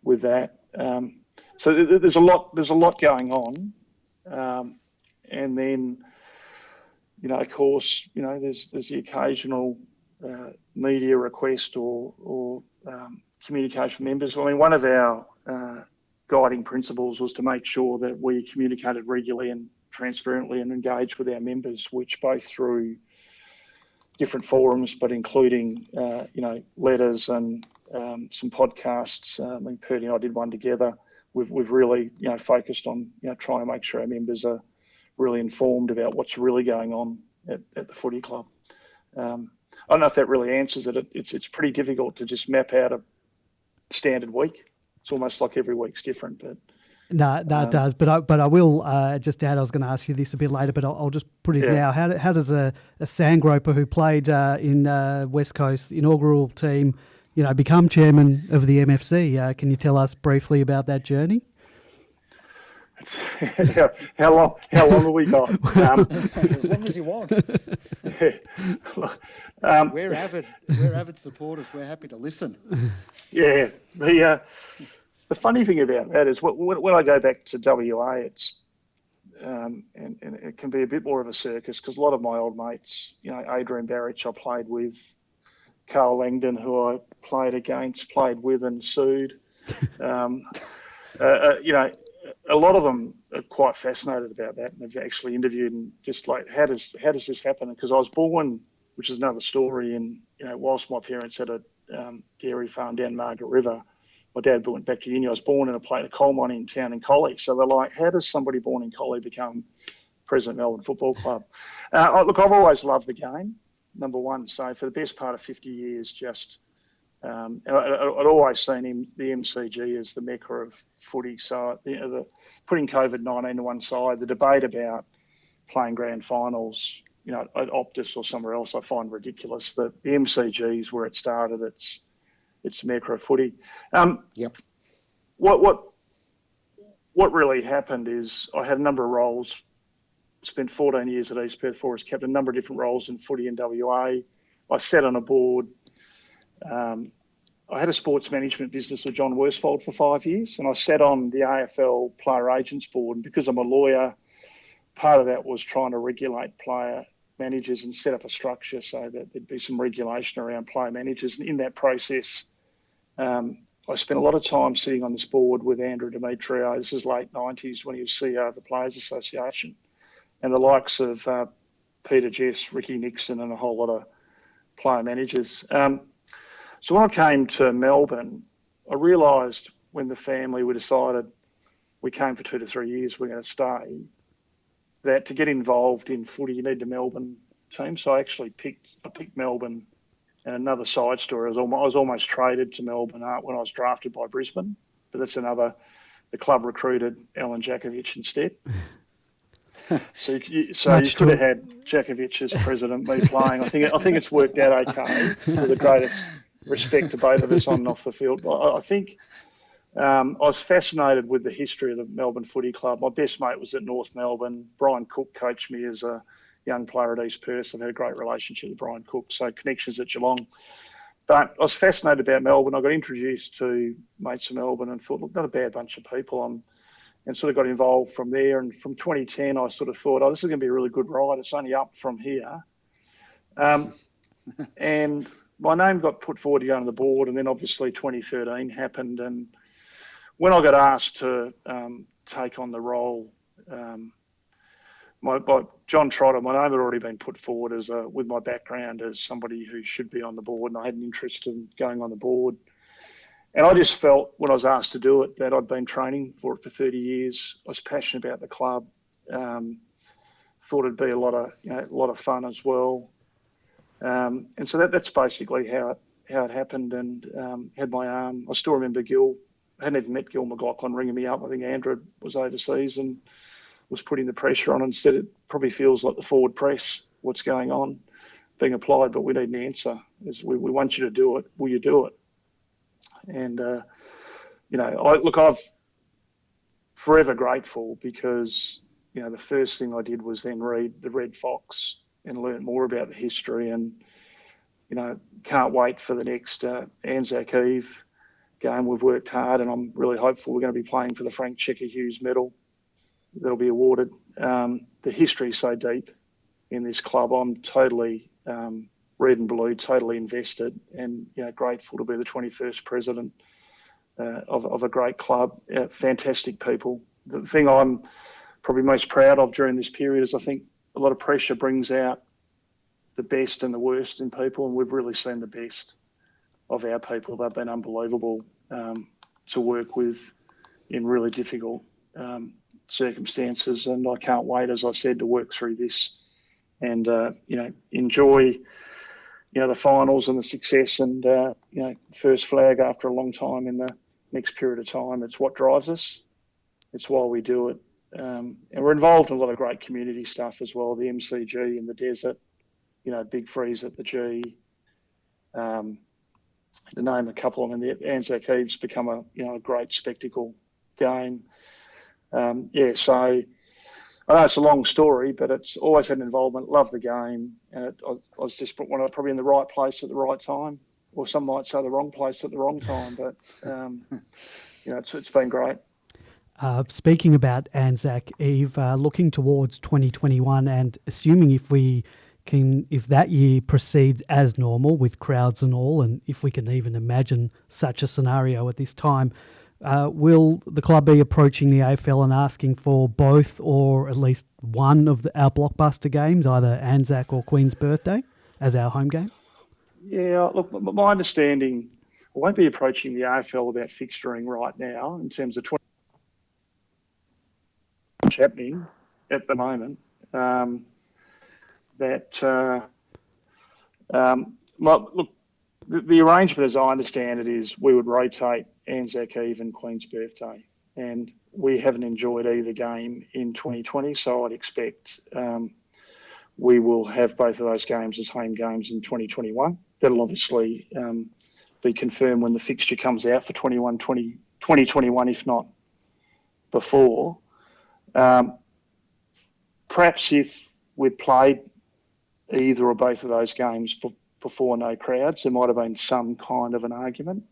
with that. So there's a lot going on, and then of course there's the occasional media request or communication from members. I mean, one of our guiding principles was to make sure that we communicated regularly and transparently and engaged with our members, which both through different forums, but including letters and some podcasts. I mean, Purdy and I did one together. We've really focused on trying to make sure our members are really informed about what's really going on at the footy club. I don't know if that really answers it. It's pretty difficult to just map out a standard week. It's almost like every week's different, but. No, it does. But I will just add. I was going to ask you this a bit later, but I'll just put it now. How does a sandgroper who played in West Coast inaugural team, become chairman of the MFC? Can you tell us briefly about that journey? How long have we got? As long as you want. We're avid supporters. We're happy to listen. Yeah. The funny thing about that is when I go back to WA, it's and it can be a bit more of a circus because a lot of my old mates, Adrian Barrich I played with, Carl Langdon, who I played against, played with and sued. A lot of them are quite fascinated about that, and they've actually interviewed and just like, how does this happen? Because I was born, which is another story, and whilst my parents had a dairy farm down Margaret River, my dad went back to uni. I was born in a coal mining town in Collie. So they're like, how does somebody born in Collie become president of Melbourne Football Club? Look, I've always loved the game, number one. So for the best part of 50 years, just I'd always seen the MCG as the mecca of footy. So putting COVID-19 to one side, the debate about playing grand finals, at Optus or somewhere else, I find ridiculous. That the MCG is where it started. It's the mecca of footy. Yep. What really happened is I had a number of roles. Spent 14 years at East Perth Forest, kept a number of different roles in footy in WA. I sat on a board. I had a sports management business with John Worsfold for 5 years, and I sat on the AFL Player Agents Board. And because I'm a lawyer, part of that was trying to regulate player managers and set up a structure so that there'd be some regulation around player managers. And in that process, I spent a lot of time sitting on this board with Andrew Demetrio. This is late 90s when he was CEO of the Players Association, and the likes of Peter Jess, Ricky Nixon, and a whole lot of player managers. So when I came to Melbourne, I realised when the family, we decided we came for 2 to 3 years, we're going to stay, that to get involved in footy, you need the Melbourne team. So I picked Melbourne. And another side story, I was almost traded to Melbourne when I was drafted by Brisbane, but that's the club recruited Alan Jakovic instead. So you could have had Jakovic as president, me playing. I think it's worked out okay, with the greatest respect to both of us on and off the field. I think I was fascinated with the history of the Melbourne Footy Club. My best mate was at North Melbourne. Brian Cook coached me as a young player at East Perth. I've had a great relationship with Brian Cook, so connections at Geelong. But I was fascinated about Melbourne. I got introduced to mates of Melbourne and thought, look, not a bad bunch of people. And sort of got involved from there. And from 2010, I sort of thought, this is going to be a really good ride. It's only up from here. And my name got put forward to go on the board. And then obviously 2013 happened. And when I got asked to take on the role, by John Trotter, my name had already been put forward with my background as somebody who should be on the board, and I had an interest in going on the board. And I just felt when I was asked to do it that I'd been training for it for 30 years. I was passionate about the club. Thought it'd be a lot of fun as well. And so that's basically how it happened. And had my arm. I still remember Gil. I hadn't even met Gil McLaughlin ringing me up. I think Andrew was overseas and was putting the pressure on and said it probably feels like the forward press, what's going on, being applied, but we need an answer. We want you to do it. Will you do it? And, I'm forever grateful because, the first thing I did was then read the Red Fox and learn more about the history and, can't wait for the next Anzac Eve game. We've worked hard and I'm really hopeful we're going to be playing for the Frank Checker Hughes medal that'll be awarded. The history is so deep in this club. I'm totally red and blue, totally invested, and grateful to be the 21st president of a great club. Fantastic people. The thing I'm probably most proud of during this period is I think a lot of pressure brings out the best and the worst in people, and we've really seen the best of our people. They've been unbelievable to work with in really difficult circumstances, and I can't wait, as I said, to work through this and enjoy the finals and the success and first flag after a long time in the next period of time. It's what drives us. It's why we do it, and we're involved in a lot of great community stuff as well. The MCG in the desert, Big Freeze at the G, to name a couple. I mean, the Anzac Eve's become a great spectacle game. So I know it's a long story, but it's always had an involvement. Love the game, and I was just probably in the right place at the right time, or some might say the wrong place at the wrong time. But it's been great. Speaking about Anzac Eve, looking towards 2021, and assuming if that year proceeds as normal with crowds and all, and if we can even imagine such a scenario at this time. Will the club be approaching the AFL and asking for both or at least one of our blockbuster games, either Anzac or Queen's Birthday, as our home game? Yeah, look, my understanding, won't be approaching the AFL about fixturing right now in terms of what's happening at the moment. Look, the arrangement, as I understand it, is we would rotate Anzac Eve and Queen's Birthday, and we haven't enjoyed either game in 2020, so I'd expect we will have both of those games as home games in 2021. That'll obviously be confirmed when the fixture comes out for 2021, if not before. Perhaps if we'd played either or both of those games before no crowds, there might have been some kind of an argument.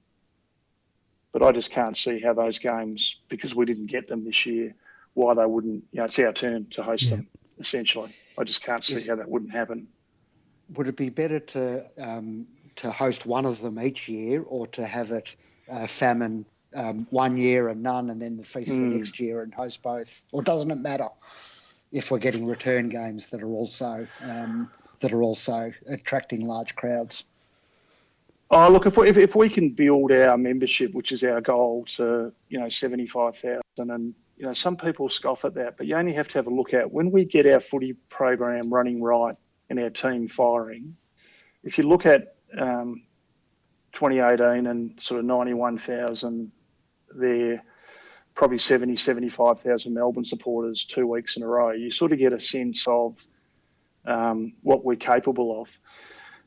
But I just can't see how those games, because we didn't get them this year, why they wouldn't. It's our turn to host them, essentially. I just can't see how that wouldn't happen. Would it be better to host one of them each year, or to have it famine 1 year and none, and then the feast the next year and host both? Or doesn't it matter if we're getting return games that are also attracting large crowds? Oh, look, if we can build our membership, which is our goal, to 75,000, and some people scoff at that, but you only have to have a look at when we get our footy program running right and our team firing. If you look at 2018 and sort of 91,000 there, probably 75,000 Melbourne supporters 2 weeks in a row, you sort of get a sense of what we're capable of.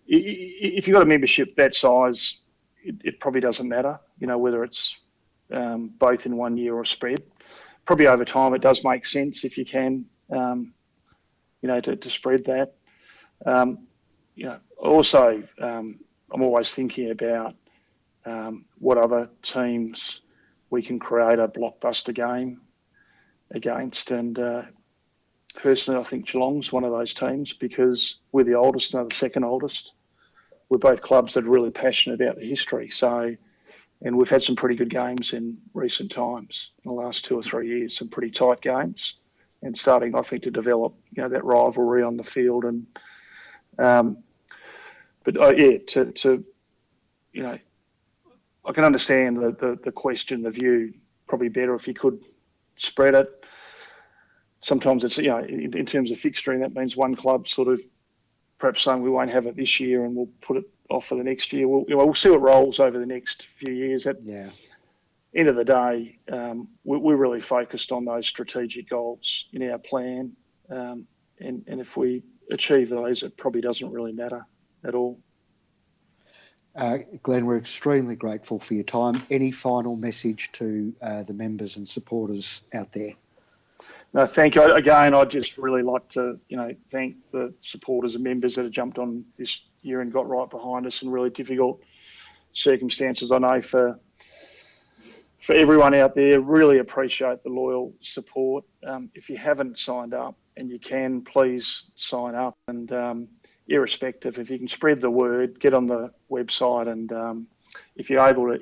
If you've got a membership that size, it probably doesn't matter, whether it's both in 1 year or spread. Probably over time it does make sense if you can, to spread that. Also, I'm always thinking about what other teams we can create a blockbuster game against. And personally, I think Geelong's one of those teams, because we're the oldest and they're the second oldest. We're both clubs that are really passionate about the history. And we've had some pretty good games in recent times, in the last 2 or 3 years, some pretty tight games, and starting, I think, to develop, that rivalry on the field. And I can understand the question, the view. Probably better if you could spread it. Sometimes it's, in terms of fixturing, that means one club sort of perhaps saying we won't have it this year and we'll put it off for the next year. We'll see what rolls over the next few years. At end of the day, we're really focused on those strategic goals in our plan. And if we achieve those, it probably doesn't really matter at all. Glenn, we're extremely grateful for your time. Any final message to the members and supporters out there? No, thank you. Again, I'd just really like to, thank the supporters and members that have jumped on this year and got right behind us in really difficult circumstances. I know for everyone out there, really appreciate the loyal support. If you haven't signed up and you can, please sign up. And irrespective, if you can spread the word, get on the website, and if you're able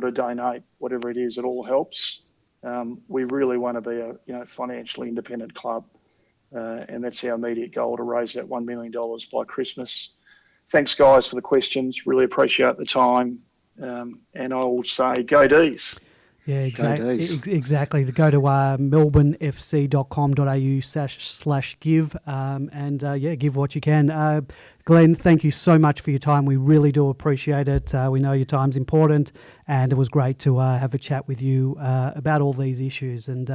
to donate, whatever it is, it all helps. We really want to be a financially independent club, and that's our immediate goal, to raise that $1 million by Christmas. Thanks, guys, for the questions. Really appreciate the time, and I will say, go D's. Yeah, exactly. Go to melbournefc.com.au/give and give what you can. Glenn, thank you so much for your time. We really do appreciate it. We know your time's important, and it was great to have a chat with you about all these issues. And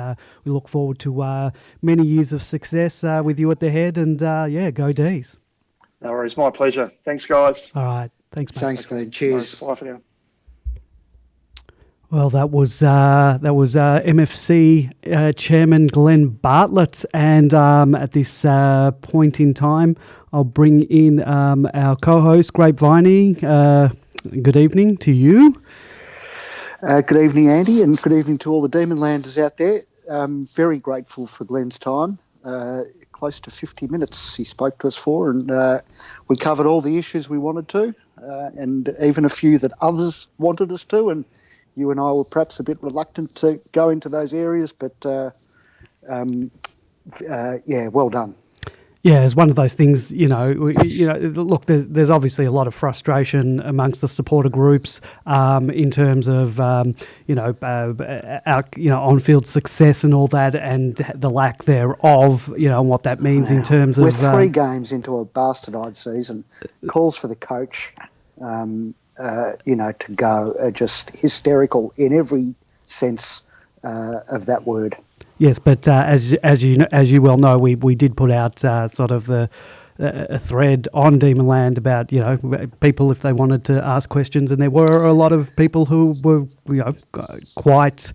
we look forward to many years of success with you at the head. And go D's. No worries, my pleasure. Thanks, guys. All right, thanks, mate. Thanks, Glenn. Cheers. Bye for now. Well, that was MFC Chairman Glen Bartlett, and at this point in time, I'll bring in our co-host, Grapeviney. Good evening to you. Good evening, Andy, and good evening to all the Demonlanders out there. Very grateful for Glen's time. Close to 50 minutes he spoke to us for, and we covered all the issues we wanted to, and even a few that others wanted us to, and you and I were perhaps a bit reluctant to go into those areas, but well done. Yeah, it's one of those things, look, there's obviously a lot of frustration amongst the supporter groups in terms of, on-field success and all that, and the lack thereof, and what that means in terms of... We're 3 games into a bastardised season. Calls for the coach, to go are just hysterical in every sense of that word. Yes, but as you well know, we did put out sort of a thread on Demonland about people if they wanted to ask questions, and there were a lot of people who were quite.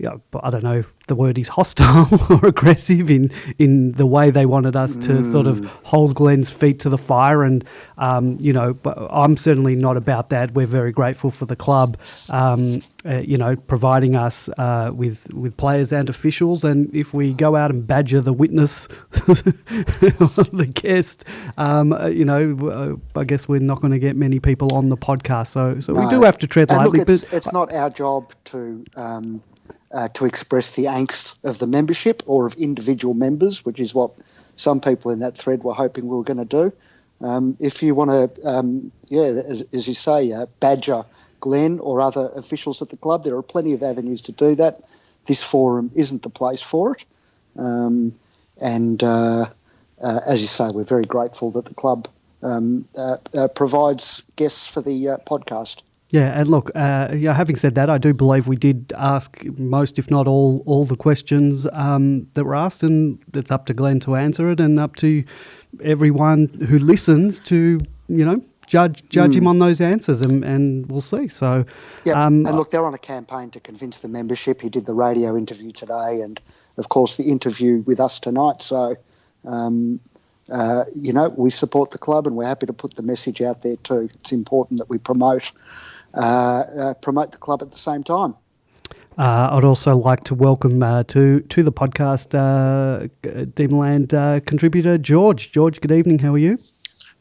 I don't know if the word is hostile or aggressive in the way they wanted us to sort of hold Glen's feet to the fire. And, but I'm certainly not about that. We're very grateful for the club, providing us with players and officials. And if we go out and badger the witness, the guest, I guess we're not going to get many people on the podcast. So no. We do have to tread lightly. Look, it's not our job to express the angst of the membership or of individual members, which is what some people in that thread were hoping we were going to do. If you want to, as you say, badger Glen or other officials at the club, there are plenty of avenues to do that. This forum isn't the place for it. As you say, we're very grateful that the club provides guests for the podcast. Yeah, and look, having said that, I do believe we did ask most, if not all the questions that were asked, and it's up to Glen to answer it, and up to everyone who listens to, judge him on those answers, and we'll see. So, yeah, and look, they're on a campaign to convince the membership. He did the radio interview today, and of course the interview with us tonight. So, we support the club, and we're happy to put the message out there too. It's important that we promote the club at the same time. I'd also like to welcome to the podcast Demonland contributor George. George, good evening. How are you?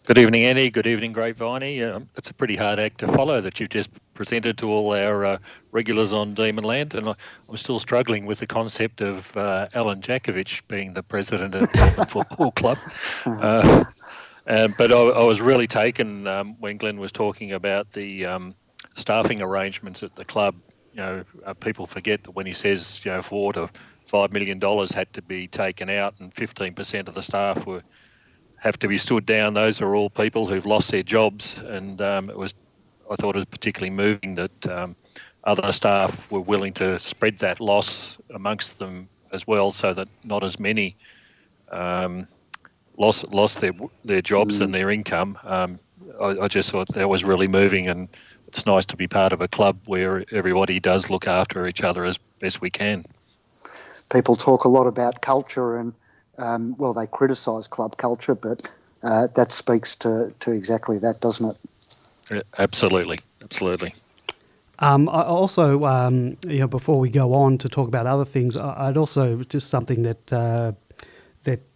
Good evening, Andy. Good evening, Grapeviney. It's a pretty hard act to follow that you've just presented to all our regulars on Demonland, and I'm still struggling with the concept of Alan Jakovich being the president of the Melbourne Football Club. But I was really taken when Glen was talking about the staffing arrangements at the club. People forget that when he says, $4 to $5 million had to be taken out and 15% of the staff have to be stood down. Those are all people who've lost their jobs, and I thought it was particularly moving that other staff were willing to spread that loss amongst them as well, so that not as many lost their jobs and their income. I just thought that was really moving, and it's nice to be part of a club where everybody does look after each other as best we can. People talk a lot about culture, and they criticise club culture, but that speaks to exactly that, doesn't it? Absolutely. I also, before we go on to talk about other things, I'd also just something that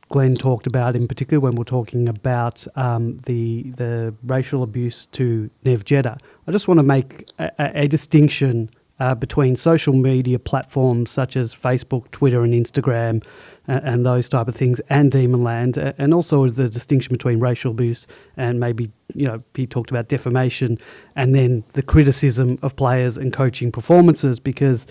Glen talked about in particular when we're talking about the racial abuse to Nev Jeddah. I just want to make a distinction between social media platforms such as Facebook, Twitter and Instagram and those type of things, and Demonland, and also the distinction between racial abuse and maybe, he talked about defamation, and then the criticism of players and coaching performances, because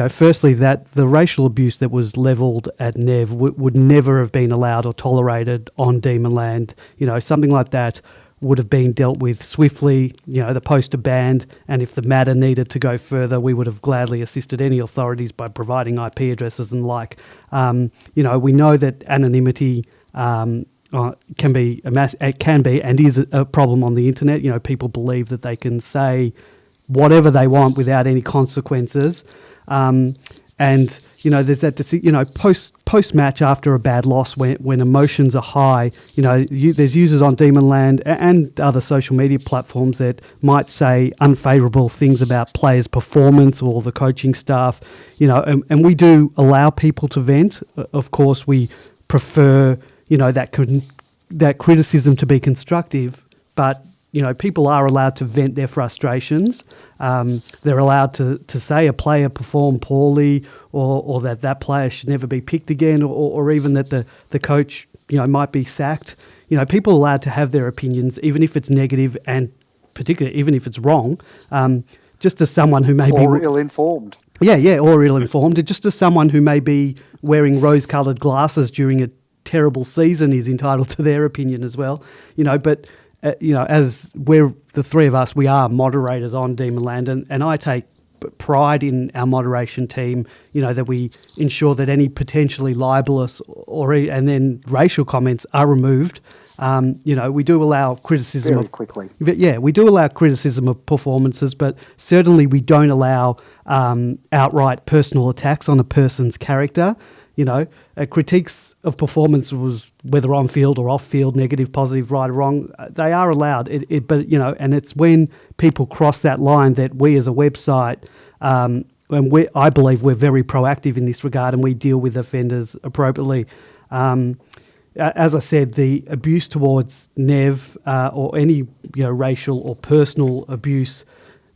firstly, that the racial abuse that was levelled at Nev would never have been allowed or tolerated on Demonland. Something like that would have been dealt with swiftly, the poster banned, and if the matter needed to go further, we would have gladly assisted any authorities by providing IP addresses and like. We know that anonymity can be and is a problem on the internet. People believe that they can say whatever they want without any consequences. And there's that post match after a bad loss when emotions are high. There's users on Demonland and other social media platforms that might say unfavourable things about players' performance or the coaching staff. And we do allow people to vent. Of course, we prefer that criticism to be constructive, but people are allowed to vent their frustrations. They're allowed to say a player performed poorly, or that player should never be picked again, or even that the coach might be sacked. People are allowed to have their opinions, even if it's negative, and particularly even if it's wrong. Just as someone who may be ill-informed. Yeah, or ill-informed. Just as someone who may be wearing rose-coloured glasses during a terrible season is entitled to their opinion as well. But as we're the three of us, we are moderators on Demonland, and I take pride in our moderation team. That we ensure that any potentially libelous and then racial comments are removed. We do allow criticism very quickly. Yeah, we do allow criticism of performances, but certainly we don't allow outright personal attacks on a person's character. Critiques of performance was whether on field or off field, negative, positive, right or wrong, they are allowed. And it's when people cross that line that we as a website, and I believe we're very proactive in this regard, and we deal with offenders appropriately. As I said, the abuse towards Nev or any racial or personal abuse,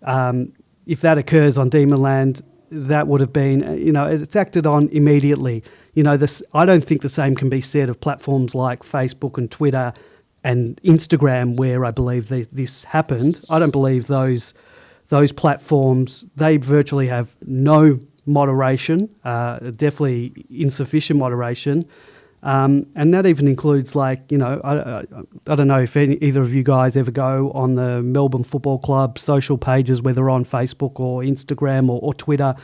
if that occurs on Demonland, that would have been, it's acted on immediately. I don't think the same can be said of platforms like Facebook and Twitter and Instagram, where I believe this happened. I don't believe those platforms, they virtually have no moderation, definitely insufficient moderation. And that even includes I don't know if either of you guys ever go on the Melbourne Football Club social pages, whether on Facebook or Instagram or Twitter,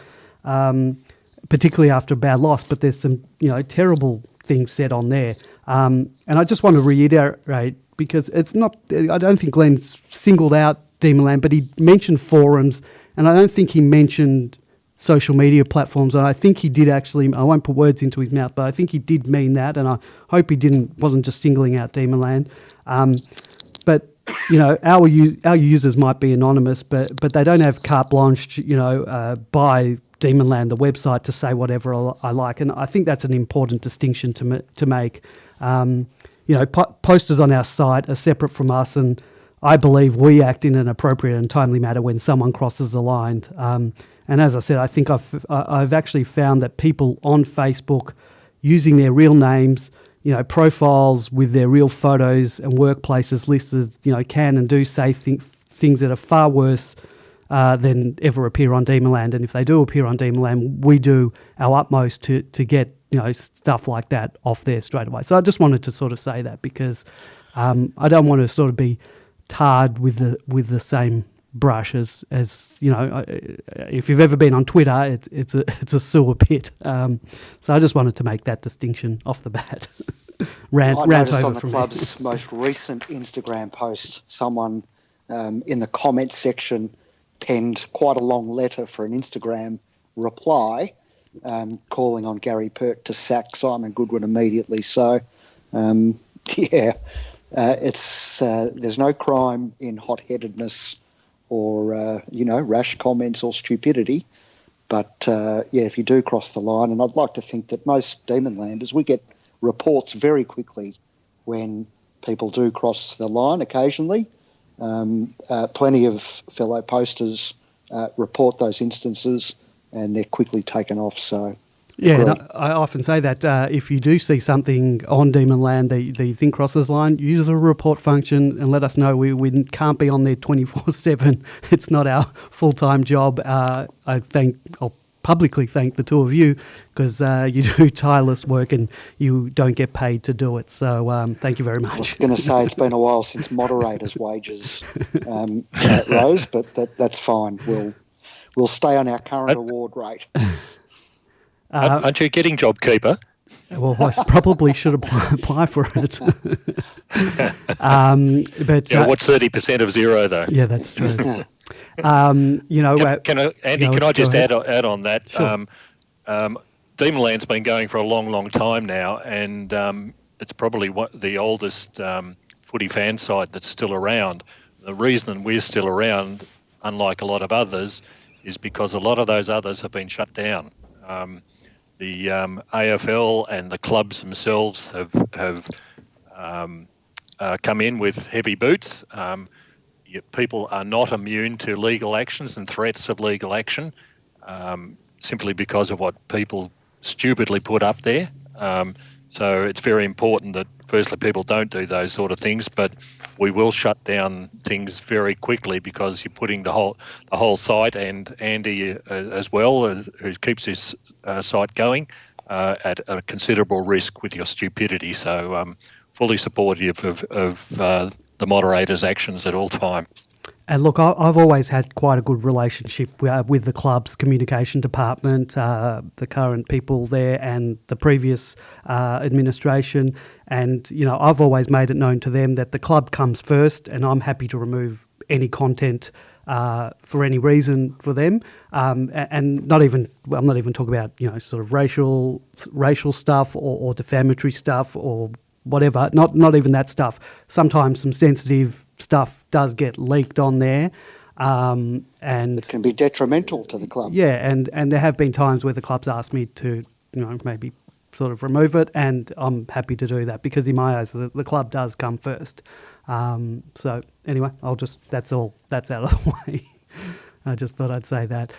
particularly after a bad loss, but there's some, terrible things said on there. And I just want to reiterate, because it's not, I don't think Glen's singled out Demonland, but he mentioned forums, and I don't think he mentioned social media platforms, and I think he did actually, I won't put words into his mouth, but I think he did mean that, and I hope he wasn't just singling out Demonland. But our users might be anonymous, but they don't have carte blanche, by Demonland, the website, to say whatever I like, and I think that's an important distinction to make. Posters on our site are separate from us, and I believe we act in an appropriate and timely manner when someone crosses the line. And as I said, I think I've actually found that people on Facebook using their real names, profiles with their real photos and workplaces listed, can and do say things that are far worse than ever appear on Demonland. And if they do appear on Demonland, we do our utmost to get stuff like that off there straight away. So I just wanted to sort of say that, because I don't want to sort of be tarred with the same brush as if you've ever been on Twitter, it's a sewer pit. So I just wanted to make that distinction off the bat. I noticed on the club's most recent Instagram post, someone in the comments section penned quite a long letter for an Instagram reply, calling on Gary Perk to sack Simon Goodwin immediately. So it's there's no crime in hot-headedness or rash comments or stupidity, but if you do cross the line, and I'd like to think that most Demonlanders, we get reports very quickly when people do cross the line occasionally. Plenty of fellow posters report those instances, and they're quickly taken off. So yeah, and I often say that if you do see something on Demonland that you think crosses the line, use the report function and let us know. We can't be on there 24/7. It's not our full-time job. I'll publicly thank the two of you, because you do tireless work and you don't get paid to do it. So thank you very much. I was going to say it's been a while since moderators' wages rose, but that's fine. We'll stay on our current award rate. Aren't you getting JobKeeper? Well, I probably should apply for it. But what's 30% of zero, though? Yeah, that's true. Can I just add on that? Sure. Demonland's been going for a long, long time now, and it's probably the oldest footy fan site that's still around. The reason we're still around, unlike a lot of others, is because a lot of those others have been shut down. The AFL and the clubs themselves have come in with heavy boots. People are not immune to legal actions and threats of legal action, simply because of what people stupidly put up there. So it's very important that, firstly, people don't do those sort of things, but we will shut down things very quickly because you're putting the whole site, and Andy as well, who keeps his site going, at a considerable risk with your stupidity. So fully supportive of the moderator's actions at all times. And look, I've always had quite a good relationship with the club's communication department, the current people there and the previous administration. And, you know, I've always made it known to them that the club comes first, and I'm happy to remove any content for any reason for them. And I'm not even talking about, you know, sort of racial stuff or defamatory stuff or whatever, not even that stuff. Sometimes some sensitive stuff does get leaked on there. And it can be detrimental to the club. Yeah, and there have been times where the club's asked me to, you know, maybe sort of remove it, and I'm happy to do that because in my eyes the club does come first. So anyway, that's out of the way. I just thought I'd say that.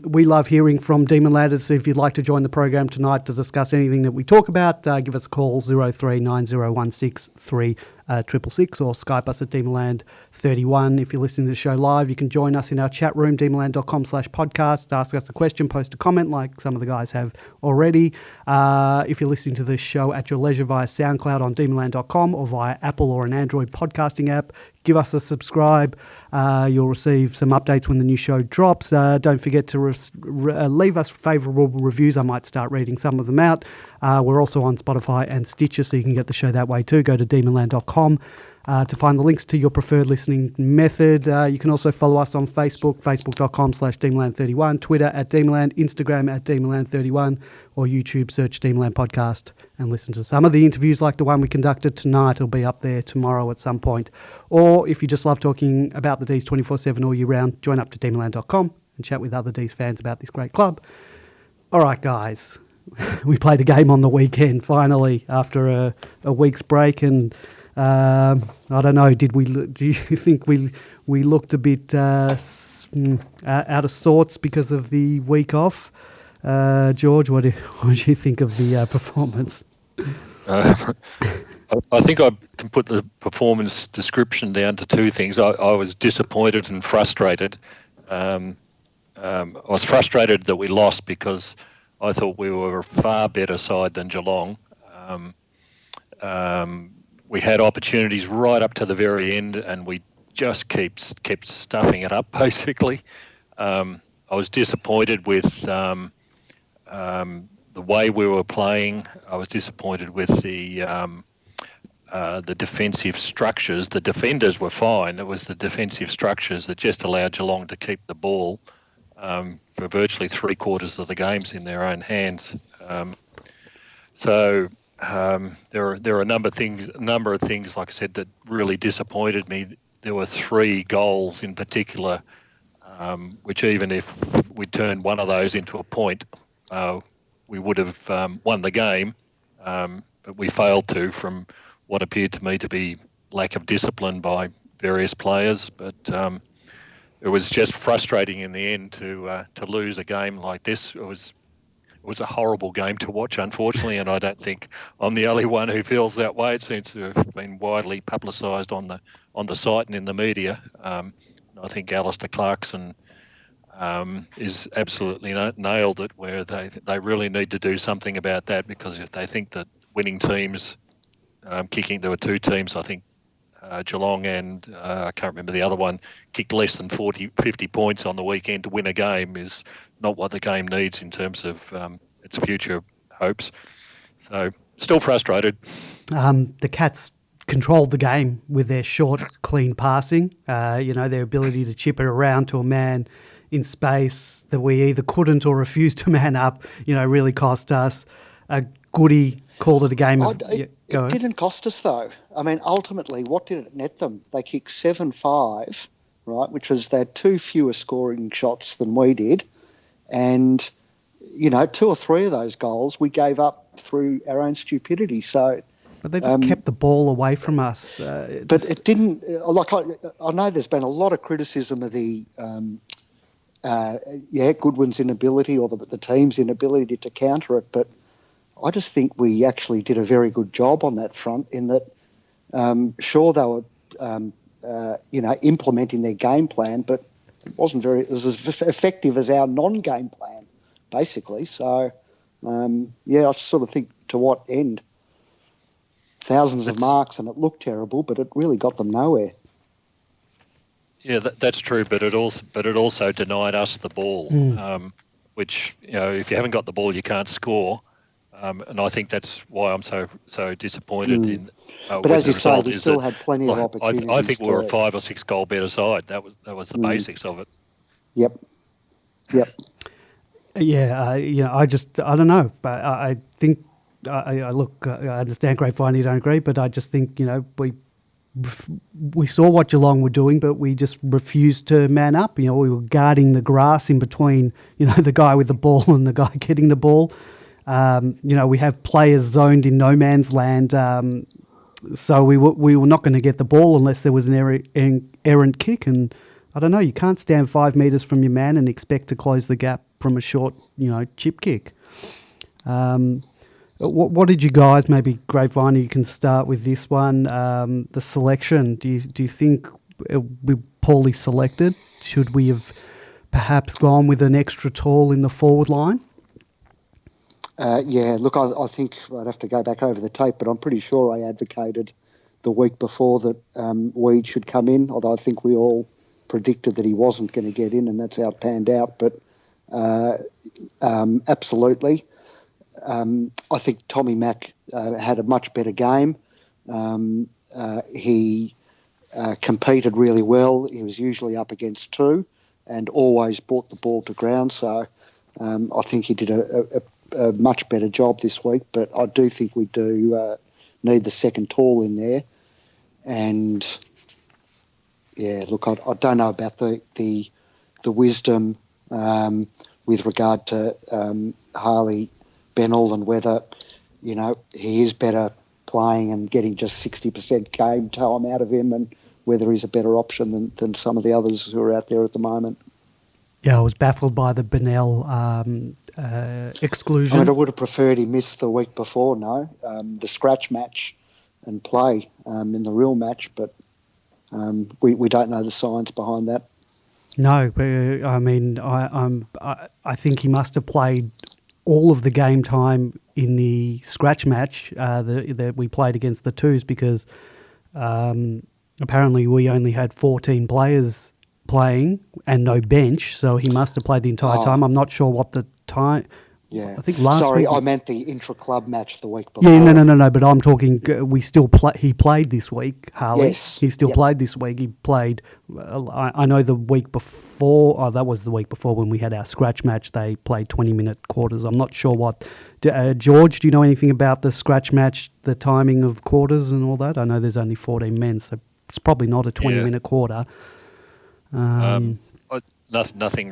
We love hearing from Demon Ladders. So if you'd like to join the program tonight to discuss anything that we talk about, give us a call, 039016 3666, or Skype us at Demonland31. If you're listening to the show live, you can join us in our chat room, demonland.com/podcast. Ask us a question, post a comment like some of the guys have already. If you're listening to the show at your leisure via SoundCloud on demonland.com or via Apple or an Android podcasting app, give us a subscribe. You'll receive some updates when the new show drops. Don't forget to leave us favourable reviews. I might start reading some of them out. We're also on Spotify and Stitcher, so you can get the show that way too. Go to demonland.com to find the links to your preferred listening method. You can also follow us on Facebook, facebook.com/Demonland31, Twitter at Demonland, Instagram at Demonland31, or YouTube, search Demonland Podcast and listen to some of the interviews like the one we conducted tonight. It'll be up there tomorrow at some point. Or if you just love talking about the D's 24/7 all year round, join up to Demonland.com and chat with other D's fans about this great club. All right, guys. We played a game on the weekend, finally, after a week's break, and I don't know. Do you think we looked a bit out of sorts because of the week off? George, what do you think of the performance? I think I can put the performance description down to two things. I was disappointed and frustrated. I was frustrated that we lost because I thought we were a far better side than Geelong. We had opportunities right up to the very end, and we just kept stuffing it up, basically. I was disappointed with the way we were playing. I was disappointed with the defensive structures. The defenders were fine. It was the defensive structures that just allowed Geelong to keep the ball for virtually 3/4 of the games in their own hands. So there are a number of things, like I said, that really disappointed me. There were 3 goals in particular, which even if we turned one of those into a point, we would have won the game. But we failed to, from what appeared to me to be lack of discipline by various players. But it was just frustrating in the end to lose a game like this. It was a horrible game to watch, unfortunately, and I don't think I'm the only one who feels that way. It seems to have been widely publicised on the site and in the media. I think Alistair Clarkson is absolutely nailed it, where they really need to do something about that, because if they think that winning teams, there were 2 teams, I think, Geelong and I can't remember the other one, kicked less than 50 points on the weekend to win a game is not what the game needs in terms of its future hopes. So still frustrated. The Cats controlled the game with their short, clean passing, their ability to chip it around to a man in space that we either couldn't or refused to man up, really cost us. Goody called it a game of... It didn't cost us, though. I mean, ultimately, what did it net them? They kicked 7-5, right, which was they had 2 fewer scoring shots than we did. And, 2 or 3 of those goals we gave up through our own stupidity. So, but they just kept the ball away from us. It didn't... I know there's been a lot of criticism of the... Goodwin's inability or the team's inability to counter it, but I just think we actually did a very good job on that front in that, sure, they were, implementing their game plan, but it wasn't it was as effective as our non-game plan, basically. So, I sort of think to what end? Thousands of marks, and it looked terrible, but it really got them nowhere. Yeah, that's true, but it also denied us the ball, which, if you haven't got the ball, you can't score. And I think that's why I'm so disappointed in. But as you say, we still had plenty of opportunities. I think we were a 5 or 6 goal better side. That was the basics of it. Yep. Yeah, I don't know, but I think I understand Grapevine, you don't agree, but I just think we saw what Geelong were doing, but we just refused to man up. We were guarding the grass in between, the guy with the ball and the guy getting the ball. We have players zoned in no man's land, so we were not going to get the ball unless there was an errant kick. And I don't know, you can't stand 5 metres from your man and expect to close the gap from a short, chip kick. What did you guys, maybe Grapevine, you can start with this one, the selection. Do you think we poorly selected? Should we have perhaps gone with an extra tall in the forward line? Look, I think I'd have to go back over the tape, but I'm pretty sure I advocated the week before that Weed should come in, although I think we all predicted that he wasn't going to get in, and that's how it panned out. But absolutely. I think Tommy Mack had a much better game. He competed really well. He was usually up against 2 and always brought the ball to ground. So I think he did a much better job this week. But I do think we do need the second tall in there. And, look, I don't know about the wisdom with regard to Harley Bennell and whether, he is better playing and getting just 60% game time out of him, and whether he's a better option than some of the others who are out there at the moment. Yeah, I was baffled by the Bennell exclusion. I would have preferred he missed the week before, the scratch match and play in the real match, but we don't know the science behind that. No, I mean, I think he must have played all of the game time in the scratch match that we played against the Twos, because apparently we only had 14 players playing and no bench, so he must have played the entire time. I'm not sure what the time... Yeah, I think last week... I meant the intra-club match the week before. Yeah, no, but I'm talking... He played this week, Harley. Yes. He still played this week. He played... I know the week before... Oh, that was the week before when we had our scratch match. They played 20-minute quarters. I'm not sure what... George, do you know anything about the scratch match, the timing of quarters and all that? I know there's only 14 men, so it's probably not a 20-minute quarter. Nothing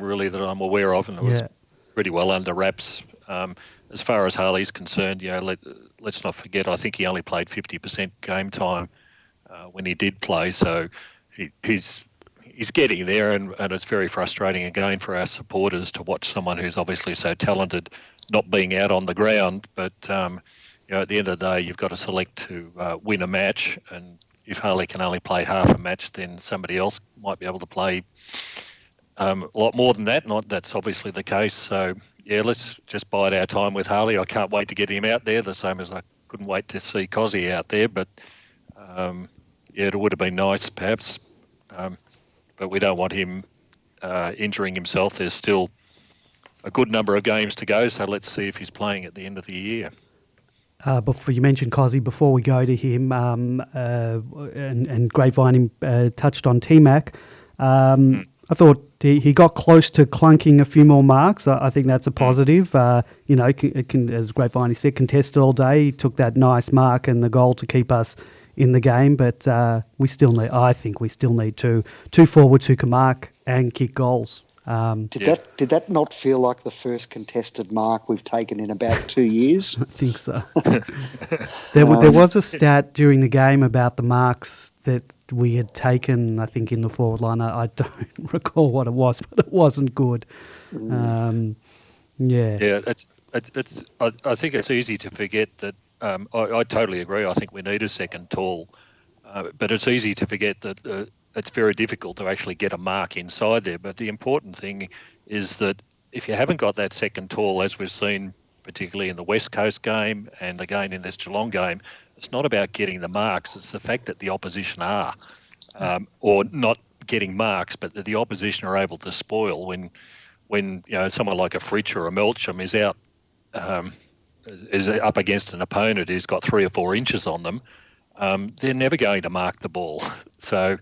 really that I'm aware of, and it was pretty well under wraps. As far as Harley's concerned, let's not forget, I think he only played 50% game time when he did play, so he's getting there, and it's very frustrating again for our supporters to watch someone who's obviously so talented not being out on the ground. But at the end of the day, you've got to select to win a match, and if Harley can only play half a match, then somebody else might be able to play a lot more than that. Not that's obviously the case. So let's just bide our time with Harley. I can't wait to get him out there, the same as I couldn't wait to see Cozzy out there. But it would have been nice perhaps, but we don't want him injuring himself. There's still a good number of games to go, so let's see if he's playing at the end of the year. Before you mentioned Cozzy, before we go to him, and Grapevine touched on T-Mac, I thought he got close to clunking a few more marks. I think that's a positive. As Grapevine said, contested all day. He took that nice mark and the goal to keep us in the game, but I think we still need two forwards who can mark and kick goals. Did that not feel like the first contested mark we've taken in about 2 years? I think so. There was a stat during the game about the marks that we had taken, I think, in the forward line. I don't recall what it was, but it wasn't good. It's I think it's easy to forget that. I totally agree. I think we need a second tall, but it's easy to forget that it's very difficult to actually get a mark inside there. But the important thing is that if you haven't got that second tall, as we've seen particularly in the West Coast game and again in this Geelong game, it's not about getting the marks. It's the fact that the opposition are, or not getting marks, but that the opposition are able to spoil when someone like a Fritsch or a Melcham is out. Is up against an opponent who's got 3 or 4 inches on them, they're never going to mark the ball. So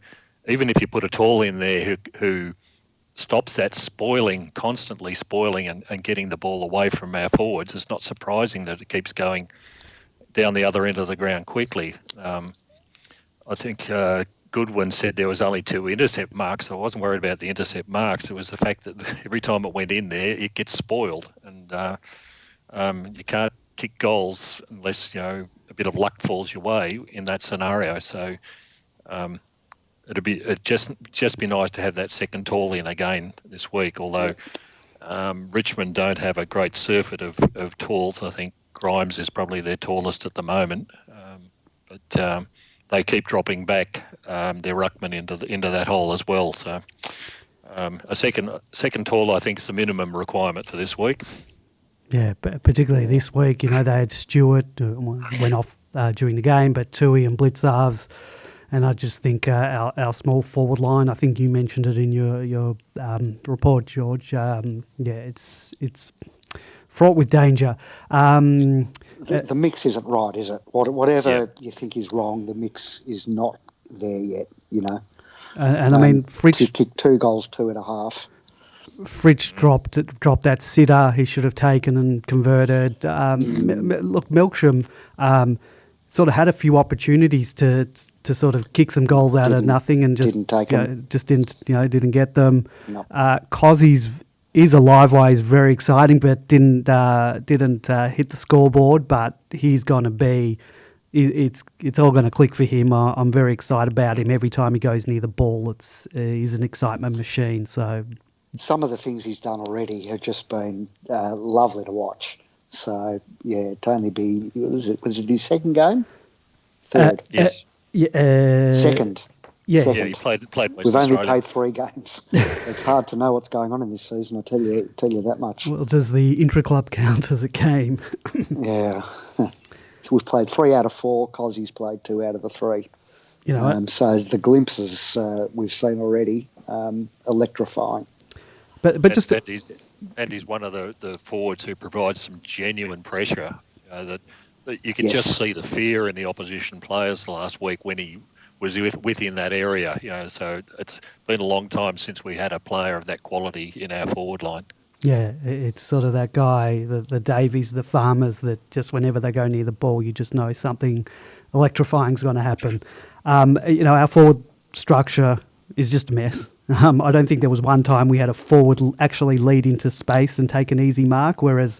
even if you put a tall in there who stops that constantly spoiling and getting the ball away from our forwards, it's not surprising that it keeps going down the other end of the ground quickly. I think Goodwin said there was only 2 intercept marks. I wasn't worried about the intercept marks. It was the fact that every time it went in there, it gets spoiled. And you can't kick goals unless a bit of luck falls your way in that scenario. So it'd just be nice to have that second tall in again this week. Although Richmond don't have a great surfeit of talls. I think Grimes is probably their tallest at the moment, but they keep dropping back their ruckman into that hole as well. So a second tall, I think, is the minimum requirement for this week. Yeah, particularly this week, they had Stewart went off during the game, but Tui and Blitzarves, and I just think our small forward line. I think you mentioned it in your report, George. It's fraught with danger. The mix isn't right, is it? Whatever you think is wrong, the mix is not there yet. And I mean, Fritsch to kick 2 goals, 2.5. Fritsch dropped that sitter he should have taken and converted. Look, Melksham sort of had a few opportunities to sort of kick some goals out of nothing and just didn't take them. Just didn't get them. No. Cozzy's is a live way, is very exciting, but didn't hit the scoreboard. But he's going to be. It's all going to click for him. I'm very excited about him. Every time he goes near the ball, he's an excitement machine. So. Some of the things he's done already have just been lovely to watch. So, to only be... Was it his second game? Third? Yes. Second. Yeah. Second. Yeah, he played Western We've only Australia. played 3 games. It's hard to know what's going on in this season, I tell you that much. Well, does the intra-club count as a game? Yeah. We've played 3 out of 4. Cozzy's played 2 out of the 3. So the glimpses we've seen already, electrifying. But just and he's one of the forwards who provides some genuine pressure. That you can just see the fear in the opposition players last week when he was within that area. So it's been a long time since we had a player of that quality in our forward line. Yeah, it's sort of that guy, the Davies, the Farmers, that just whenever they go near the ball, you just know something electrifying is going to happen. Our forward structure is just a mess. I don't think there was one time we had a forward actually lead into space and take an easy mark, whereas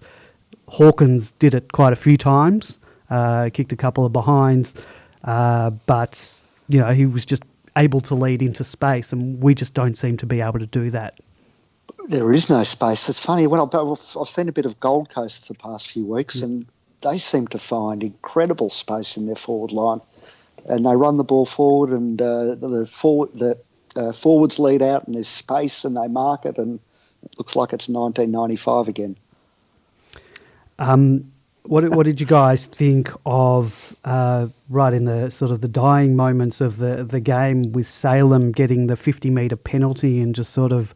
Hawkins did it quite a few times, kicked a couple of behinds, but he was just able to lead into space, and we just don't seem to be able to do that. There is no space. It's funny. I've seen a bit of Gold Coast the past few weeks, and they seem to find incredible space in their forward line, and they run the ball forward, and the forwards lead out, and there's space, and they mark it, and it looks like it's 1995 again. What did you guys think of right in the sort of the dying moments of the game with Salem getting the 50-metre penalty and just sort of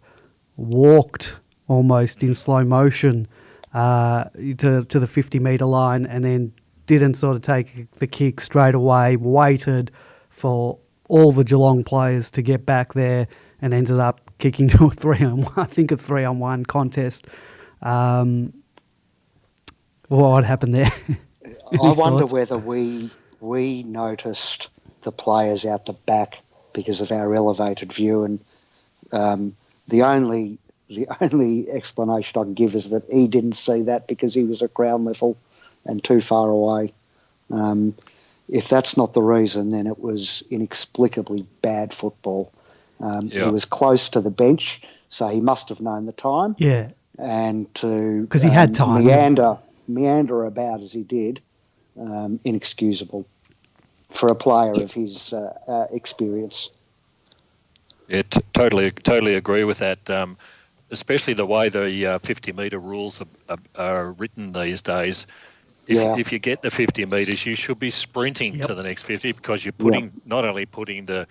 walked almost in slow motion to the 50-metre line, and then didn't sort of take the kick straight away, waited for all the Geelong players to get back there, and ended up kicking to a 3-on-1 contest. What happened there? I wonder whether we noticed the players out the back because of our elevated view, and the only explanation I can give is that he didn't see that because he was at ground level and too far away. If that's not the reason, then it was inexplicably bad football. He was close to the bench, so he must have known the time. Yeah. And to because he had time. meander about as he did, inexcusable for a player of his experience. Yeah, totally agree with that. Especially the way the 50-metre rules are written these days. If you get the 50 metres, you should be sprinting to the next 50 because you're not only putting their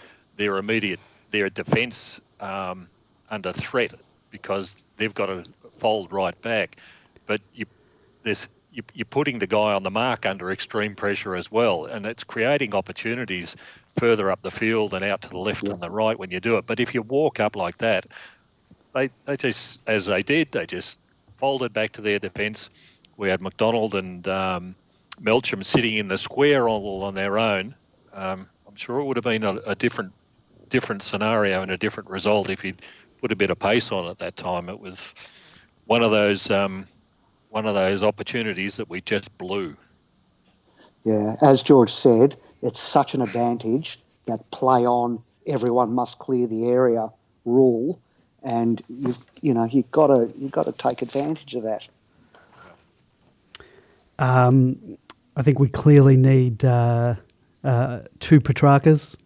defence under threat because they've got to fold right back, but you're putting the guy on the mark under extreme pressure as well, and it's creating opportunities further up the field and out to the left and the right when you do it. But if you walk up like that, they just, as they just folded back to their defence. We had McDonald and Melcham sitting in the square all on their own. I'm sure it would have been a different scenario and a different result if he'd put a bit of pace on at that time. It was one of those opportunities that we just blew. Yeah, as George said, it's such an advantage that play on, everyone must clear the area rule, and you've got to take advantage of that. I think we clearly need 2 Petrarcas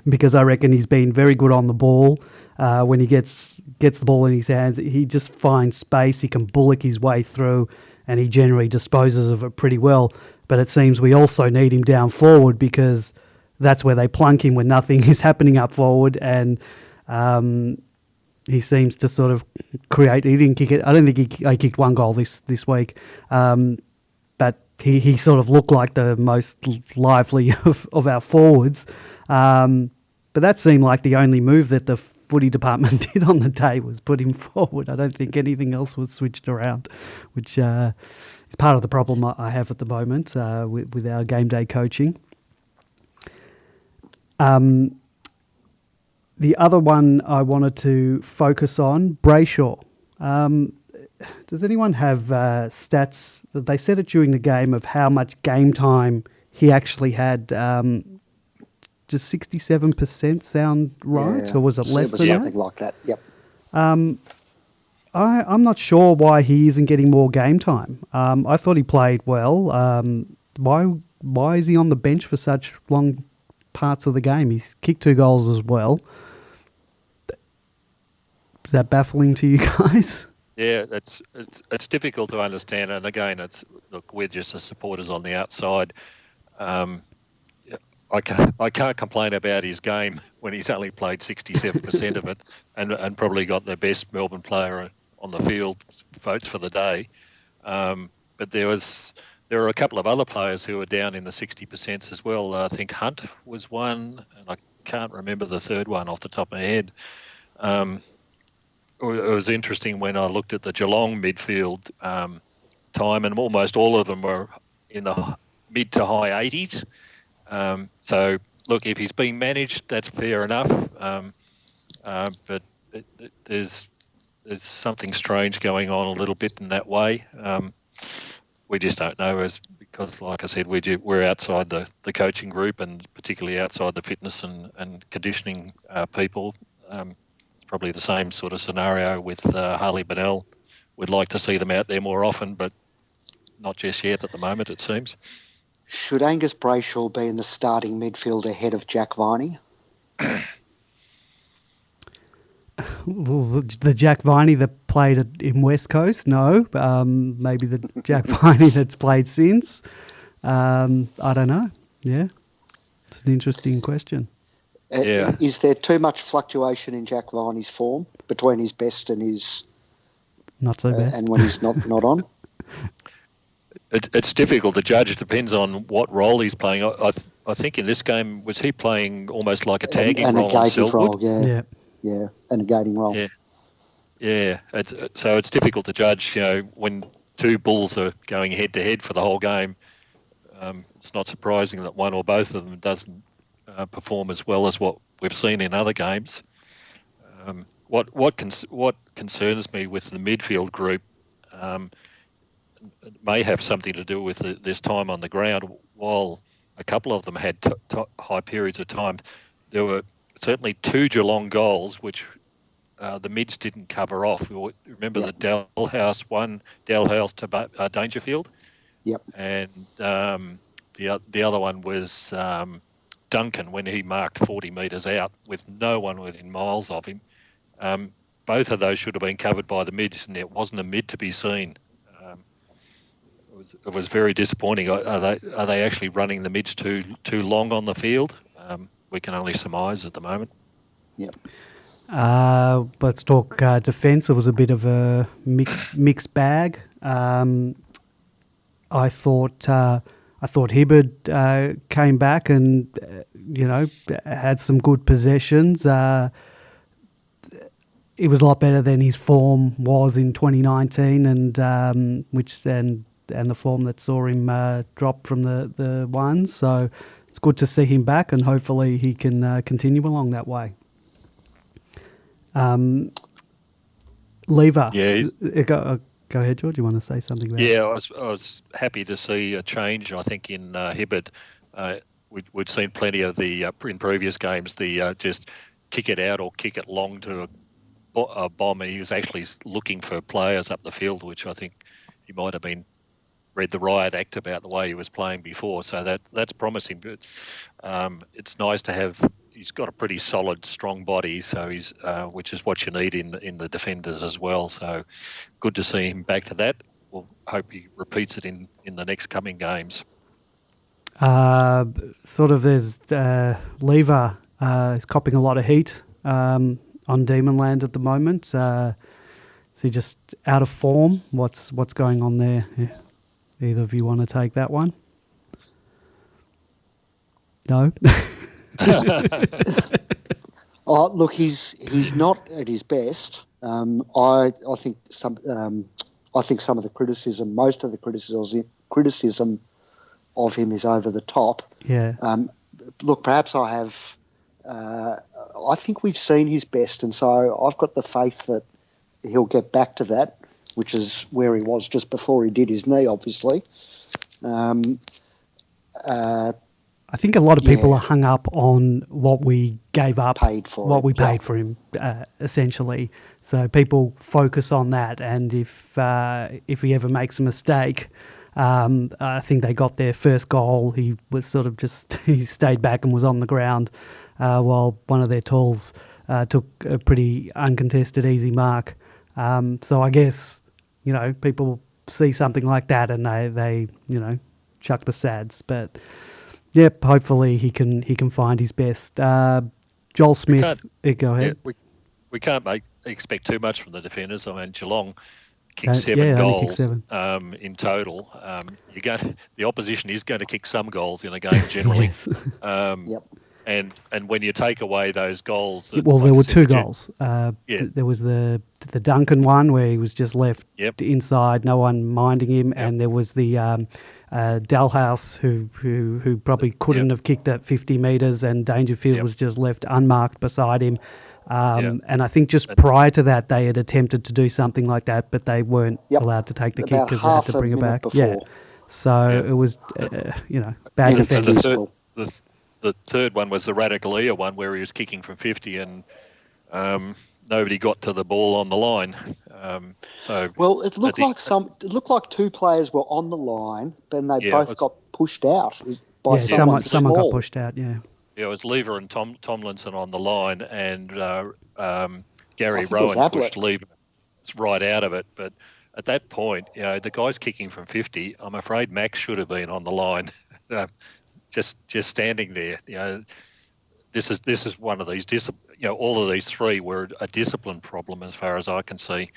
because I reckon he's been very good on the ball. When he gets the ball in his hands, he just finds space. He can bullock his way through, and he generally disposes of it pretty well. But it seems we also need him down forward because that's where they plunk him when nothing is happening up forward, and he seems to sort of create. He didn't kick it. I don't think he kicked one goal this week, but he sort of looked like the most lively of our forwards. But that seemed like the only move that the footy department did on the day was put him forward. I don't think anything else was switched around, which is part of the problem I have at the moment with our game day coaching. The other one I wanted to focus on, Brayshaw. Does anyone have stats? They said it during the game of how much game time he actually had. Does 67% sound right, or was it less than that? Something like that, yep. I'm not sure why he isn't getting more game time. I thought he played well. Why is he on the bench for such long parts of the game? He's kicked 2 goals as well. Is that baffling to you guys? Yeah, it's difficult to understand, and again, we're just the supporters on the outside. I can't complain about his game when he's only played 67% of it, and probably got the best Melbourne player on the field votes for the day. But there were a couple of other players who were down in the 60% as well. I think Hunt was one, and I can't remember the third one off the top of my head. It was interesting when I looked at the Geelong midfield time, and almost all of them were in the mid to high 80s. So, look, if he's being managed, that's fair enough. But there's something strange going on a little bit in that way. We just don't know, because, like I said, we're outside the coaching group, and particularly outside the fitness and conditioning people. It's probably the same sort of scenario with Harley Bennell. We'd like to see them out there more often, but not just yet at the moment, it seems. Should Angus Brayshaw be in the starting midfield ahead of Jack Viney? The Jack Viney that played in West Coast? No. Maybe the Jack Viney that's played since? I don't know. Yeah. It's an interesting question. Yeah. Is there too much fluctuation in Jack Viney's form between his best and his not so best, and when he's not on? It's difficult to judge. It depends on what role he's playing. I think in this game, was he playing almost like a tagging role on Selwood? Yeah, and a gating role. Yeah. So it's difficult to judge. When 2 Bulls are going head to head for the whole game, it's not surprising that one or both of them doesn't perform as well as what we've seen in other games. What concerns me with the midfield group may have something to do with this time on the ground. While a couple of them had high periods of time, there were certainly 2 Geelong goals which the mids didn't cover off. Remember the Dalhouse one, Dalhouse to Dangerfield? Yep. And the other one was Duncan when he marked 40 metres out with no one within miles of him. Both of those should have been covered by the mids, and there wasn't a mid to be seen. It was very disappointing. Are they actually running the mids too long on the field? We can only surmise at the moment. Yep. Let's talk defence. It was a bit of a mixed bag. I thought Hibberd came back and had some good possessions. It was a lot better than his form was in 2019, and the form that saw him drop from the ones. So it's good to see him back, and hopefully he can continue along that way. Lever. Yeah. Go ahead, George. You want to say something about it? I was happy to see a change. I think in Hibberd, we'd seen plenty of the in previous games the just kick it out or kick it long to a bomber. He was actually looking for players up the field, which I think he might have been read the riot act about the way he was playing before. So that's promising. But it's nice to have. He's got a pretty solid, strong body, so he's which is what you need in the defenders as well. So good to see him back to that. We'll hope he repeats it in the next coming games. There's Lever is copping a lot of heat on Demonland at the moment. Is he just out of form? What's going on there? Yeah. Either of you want to take that one? No. Look, he's not at his best. I think some of the criticism, most of the criticism of him is over the top. Yeah. Look, perhaps I have. I think we've seen his best, and so I've got the faith that he'll get back to that, which is where he was just before he did his knee, obviously. I think a lot of people are hung up on what we gave up, paid for him, essentially. So people focus on that, and if he ever makes a mistake, I think they got their first goal. He was sort of he stayed back and was on the ground, while one of their tools took a pretty uncontested easy mark. So I guess people see something like that and they chuck the sads, but. Yep, hopefully he can find his best. Joel Smith, go ahead. Yeah, we can't expect too much from the defenders. I mean, Geelong kicked 7 goals in total. The opposition is going to kick some goals in a game generally. Yes. Yep. And when you take away those goals, there were 2 goals. There was the Duncan one where he was just left inside, no one minding him, and there was the Dalhouse who probably couldn't have kicked that 50 metres, and Dangerfield was just left unmarked beside him. And I think just prior to that, they had attempted to do something like that, but they weren't allowed to take the kick because they had to bring it back. Before. Yeah, so it was bad defending. The third one was the Radicalea one where he was kicking from 50 and nobody got to the ball on the line. It looked like 2 players were on the line, but they both got pushed out by someone got pushed out. Yeah. Yeah, it was Lever and Tomlinson on the line, and Gary Rowan pushed Lever right out of it. But at that point, the guy's kicking from 50. I'm afraid Max should have been on the line. Just standing there, this is one of these all of these 3 were a discipline problem as far as I can see.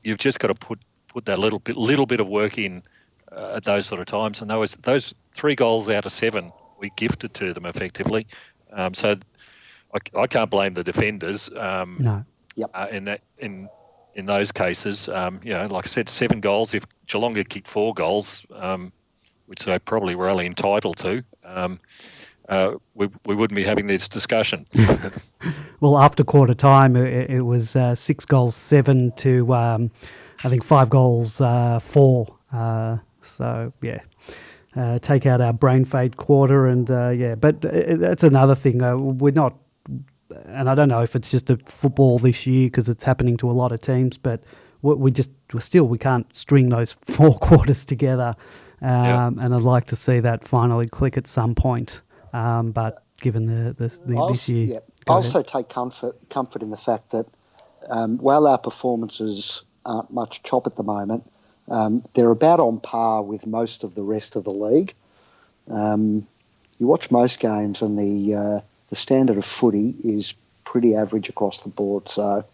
You've just got to put that little bit of work in at those sort of times, and those 3 goals out of 7 we gifted to them effectively. So I can't blame the defenders. No. Yep. In those cases, like I said, 7 goals. If Geelong had kicked 4 goals. Which they probably were only entitled to, we wouldn't be having this discussion. Well, after quarter time, it was 6 goals, 7 to, I think, 5 goals, 4. So, yeah, take out our brain fade quarter. And, but that's another thing. We're not and I don't know if it's just a football this year because it's happening to a lot of teams, but we can't string those 4 quarters together. And I'd like to see that finally click at some point. But given this year, yeah, I also take comfort in the fact that while our performances aren't much chop at the moment, they're about on par with most of the rest of the league. You watch most games, and the standard of footy is pretty average across the board. So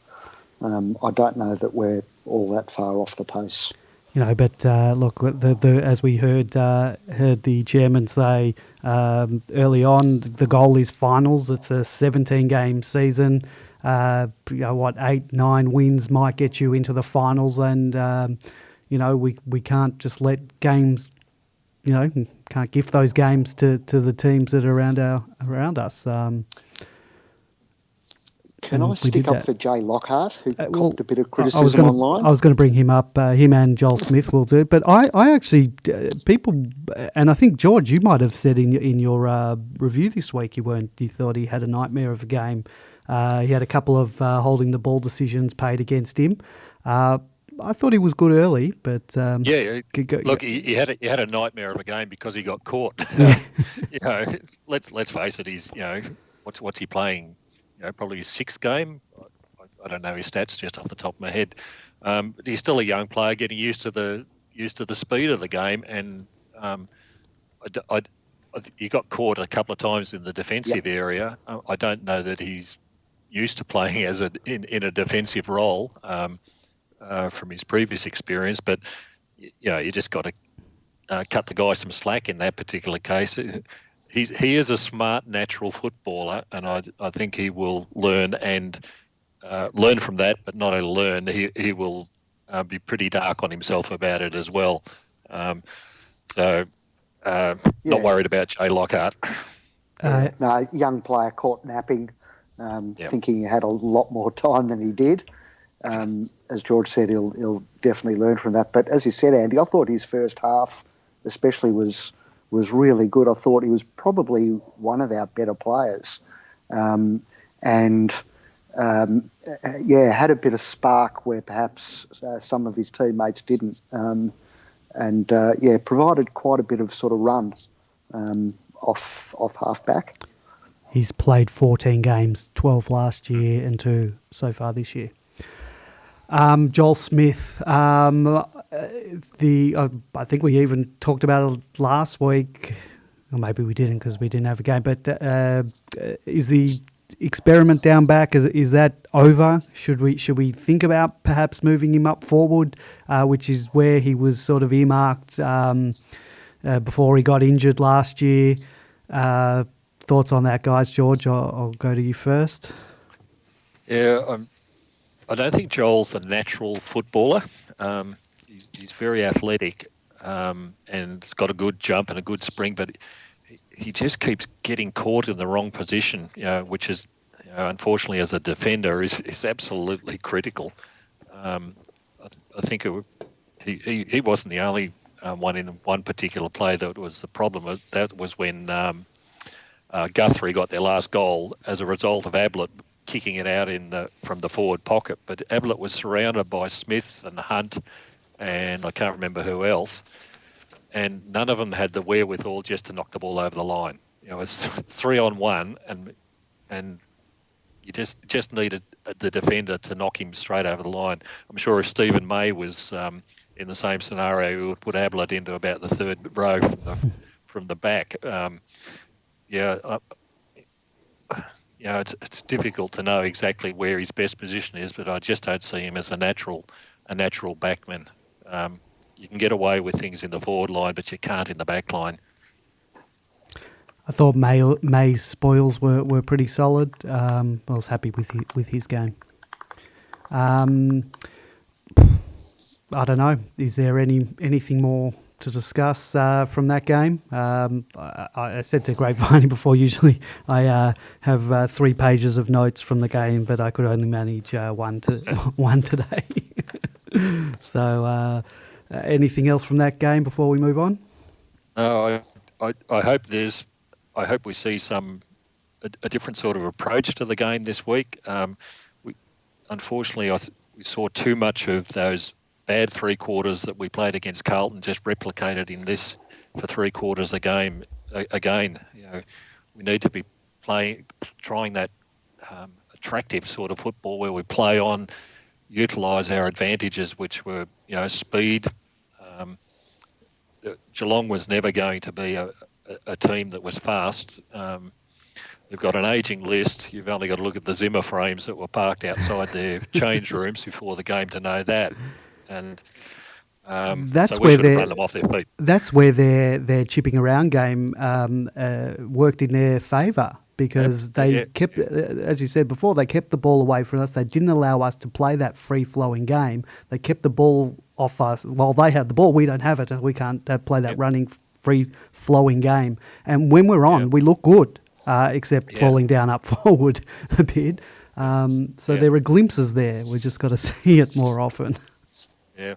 I don't know that we're all that far off the pace. But look, as we heard the chairman say early on, the goal is finals. It's a 17-game season. 8, 9 wins might get you into the finals, and we can't just let games, can't gift those games to the teams that are around us. Can I stick up for Jay Lockhart, who copped a bit of criticism online? I was going to bring him up. Him and Joel Smith will do it. But I actually, people, and I think, George, you might have said in your review this week you thought he had a nightmare of a game. He had a couple of holding the ball decisions paid against him. I thought he was good early, but look, he had a nightmare of a game because he got caught. Let's face it. He's what's he playing? Probably his 6th game. I don't know his stats just off the top of my head. But he's still a young player, getting used to the speed of the game, and he got caught a couple of times in the defensive area. I don't know that he's used to playing in a defensive role from his previous experience, but you just got to cut the guy some slack in that particular case. He is a smart, natural footballer, and I think he will learn and learn from that. But not only learn, he will be pretty dark on himself about it as well. Not worried about Jay Lockhart. No, young player caught napping, thinking he had a lot more time than he did. As George said, he'll definitely learn from that. But as you said, Andy, I thought his first half especially was really good. I thought he was probably one of our better players, and had a bit of spark where perhaps some of his teammates didn't, and provided quite a bit of sort of run off halfback. He's played 14 games, 12 last year and 2 so far this year. Joel Smith, I think we even talked about it last week, or maybe we didn't because we didn't have a game, but is the experiment down back, is that over? Should we think about perhaps moving him up forward, which is where he was sort of earmarked before he got injured last year? Thoughts on that, guys? George, I'll go to you first. Yeah, I don't think Joel's a natural footballer. He's very athletic and got a good jump and a good spring, but he just keeps getting caught in the wrong position, which is, unfortunately, as a defender, is absolutely critical. I think he wasn't the only one in one particular play that was the problem. That was when Guthrie got their last goal as a result of Ablett kicking it out from the forward pocket. But Ablett was surrounded by Smith and Hunt, and I can't remember who else, and none of them had the wherewithal just to knock the ball over the line. It's 3-on-1, and you just needed the defender to knock him straight over the line. I'm sure if Stephen May was in the same scenario, he would put Ablett into about the 3rd row from the back. It's difficult to know exactly where his best position is, but I just don't see him as a natural backman. You can get away with things in the forward line, but you can't in the back line. I thought May's spoils were pretty solid. I was happy with his game. I don't know. Is there anything more to discuss from that game? I said to Grapevine before, usually I have 3 pages of notes from the game, but I could only manage one today. So anything else from that game before we move on? I hope we see some a different sort of approach to the game this week. Unfortunately, we saw too much of those bad 3 quarters that we played against Carlton just replicated in this for 3 quarters a game. Again, we need to be trying that attractive sort of football where we play on, utilise our advantages, which were speed. Geelong was never going to be a team that was fast. They've got an ageing list. You've only got to look at the Zimmer frames that were parked outside their change rooms before the game to know that. And that's so where we should have run them off their feet. That's where their chipping around game worked in their favour, because they kept, as you said before, they kept the ball away from us. They didn't allow us to play that free-flowing game. They kept the ball off us. While they had the ball, we don't have it, and we can't play that running, free-flowing game. And when we're on, we look good, except falling down up forward a bit. So there are glimpses there. We just got to see it more often. Yeah.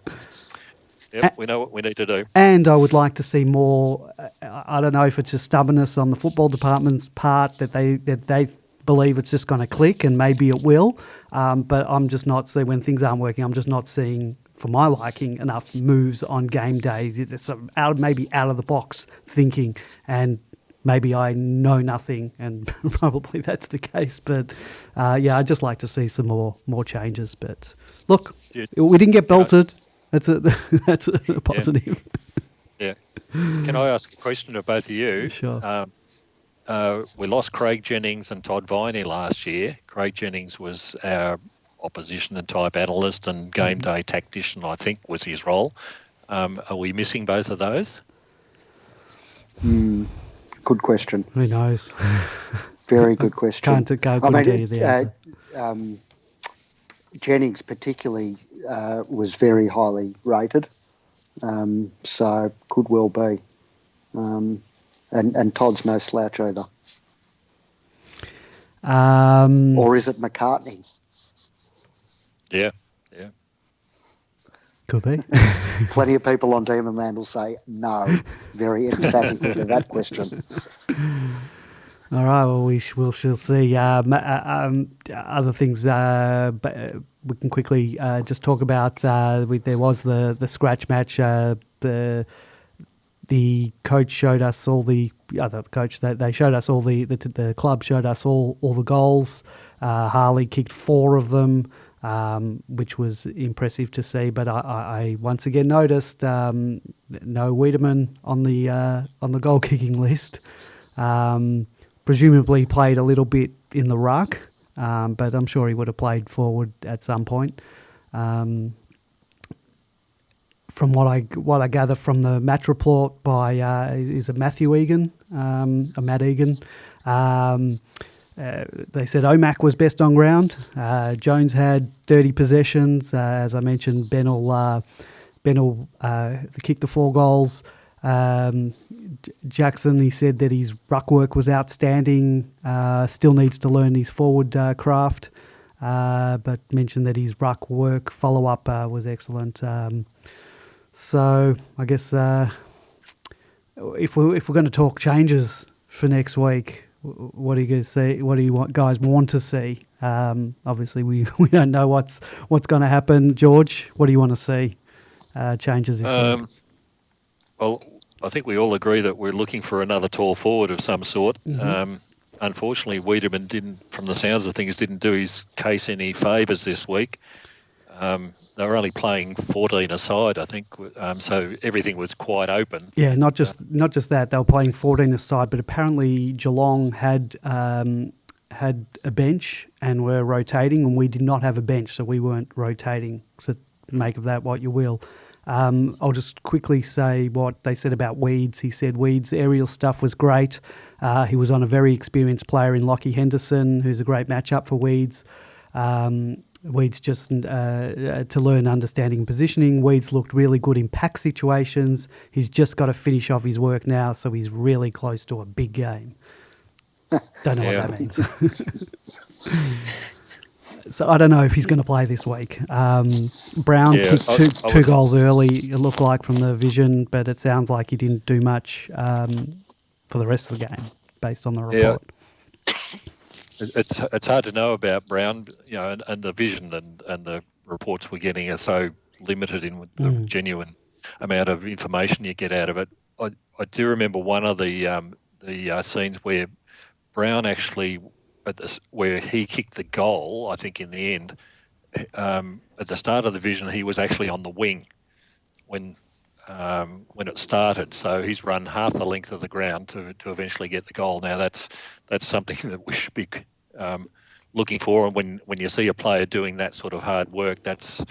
Yep, we know what we need to do. And I would like to see more. I don't know if it's just stubbornness on the football department's part that they believe it's just going to click, and maybe it will. But I'm just not seeing, when things aren't working, I'm just not seeing, for my liking, enough moves on game day. It's maybe out of the box thinking, and maybe I know nothing, and probably that's the case. But I'd just like to see some more changes. But look, we didn't get belted. That's a positive. Yeah. Can I ask a question of both of you? Sure. We lost Craig Jennings and Todd Viney last year. Craig Jennings was our opposition and type analyst and game day tactician, I think, was his role. Are we missing both of those? Good question. Who knows? Very good question. Couldn't tell you the answer. Jennings particularly was very highly rated, so could well be. And Todd's no slouch either. Or is it McCartney? Yeah. Could be. Plenty of people on Demonland will say no, very emphatically to that question. All right, well, we shall see. Other things we can quickly just talk about. There was the scratch match. The coach showed us all the they showed us all the club showed us all the goals. Harley kicked 4 of them, which was impressive to see. But I once again noticed no Wiedemann on the goal kicking list. Presumably played a little bit in the ruck, but I'm sure he would have played forward at some point. From what I gather from the match report by is it Matthew Egan, Matt Egan, they said Omac was best on ground. Jones had 30 possessions. As I mentioned, Bennell kicked the 4 goals. Jackson, he said that his ruck work was outstanding, still needs to learn his forward craft, but mentioned that his ruck work follow-up was excellent. So I guess if we're going to talk changes for next week, what are you going to see? What do you guys want to see? Obviously, we don't know what's going to happen. George, what do you want to see changes this week? Well, I think we all agree that we're looking for another tall forward of some sort. Mm-hmm. Unfortunately, Wiedemann didn't, from the sounds of things, didn't do his case any favours this week. They were only playing 14 aside, I think, so everything was quite open. Yeah, not just that, they were playing 14 aside, but apparently Geelong had a bench and were rotating, and we did not have a bench, so we weren't rotating. So make of that what you will. I'll just quickly say what they said about Weeds. He said Weeds' aerial stuff was great. He was on a very experienced player in Lockie Henderson, who's a great matchup for Weeds. Weeds just to learn understanding and positioning. Weeds looked really good in pack situations. He's just got to finish off his work now, so he's really close to a big game. Don't know what that means. So I don't know if he's going to play this week. Brown kicked two goals early, it looked like, from the vision, but it sounds like he didn't do much for the rest of the game, based on the report. It's hard to know about Brown, and the vision and the reports we're getting are so limited in the genuine amount of information you get out of it. I do remember one of the scenes where Brown actually where he kicked the goal. I think in the end, at the start of the vision, he was actually on the wing when it started. So he's run half the length of the ground to eventually get the goal. Now that's something that we should be looking for. And when you see a player doing that sort of hard work, that's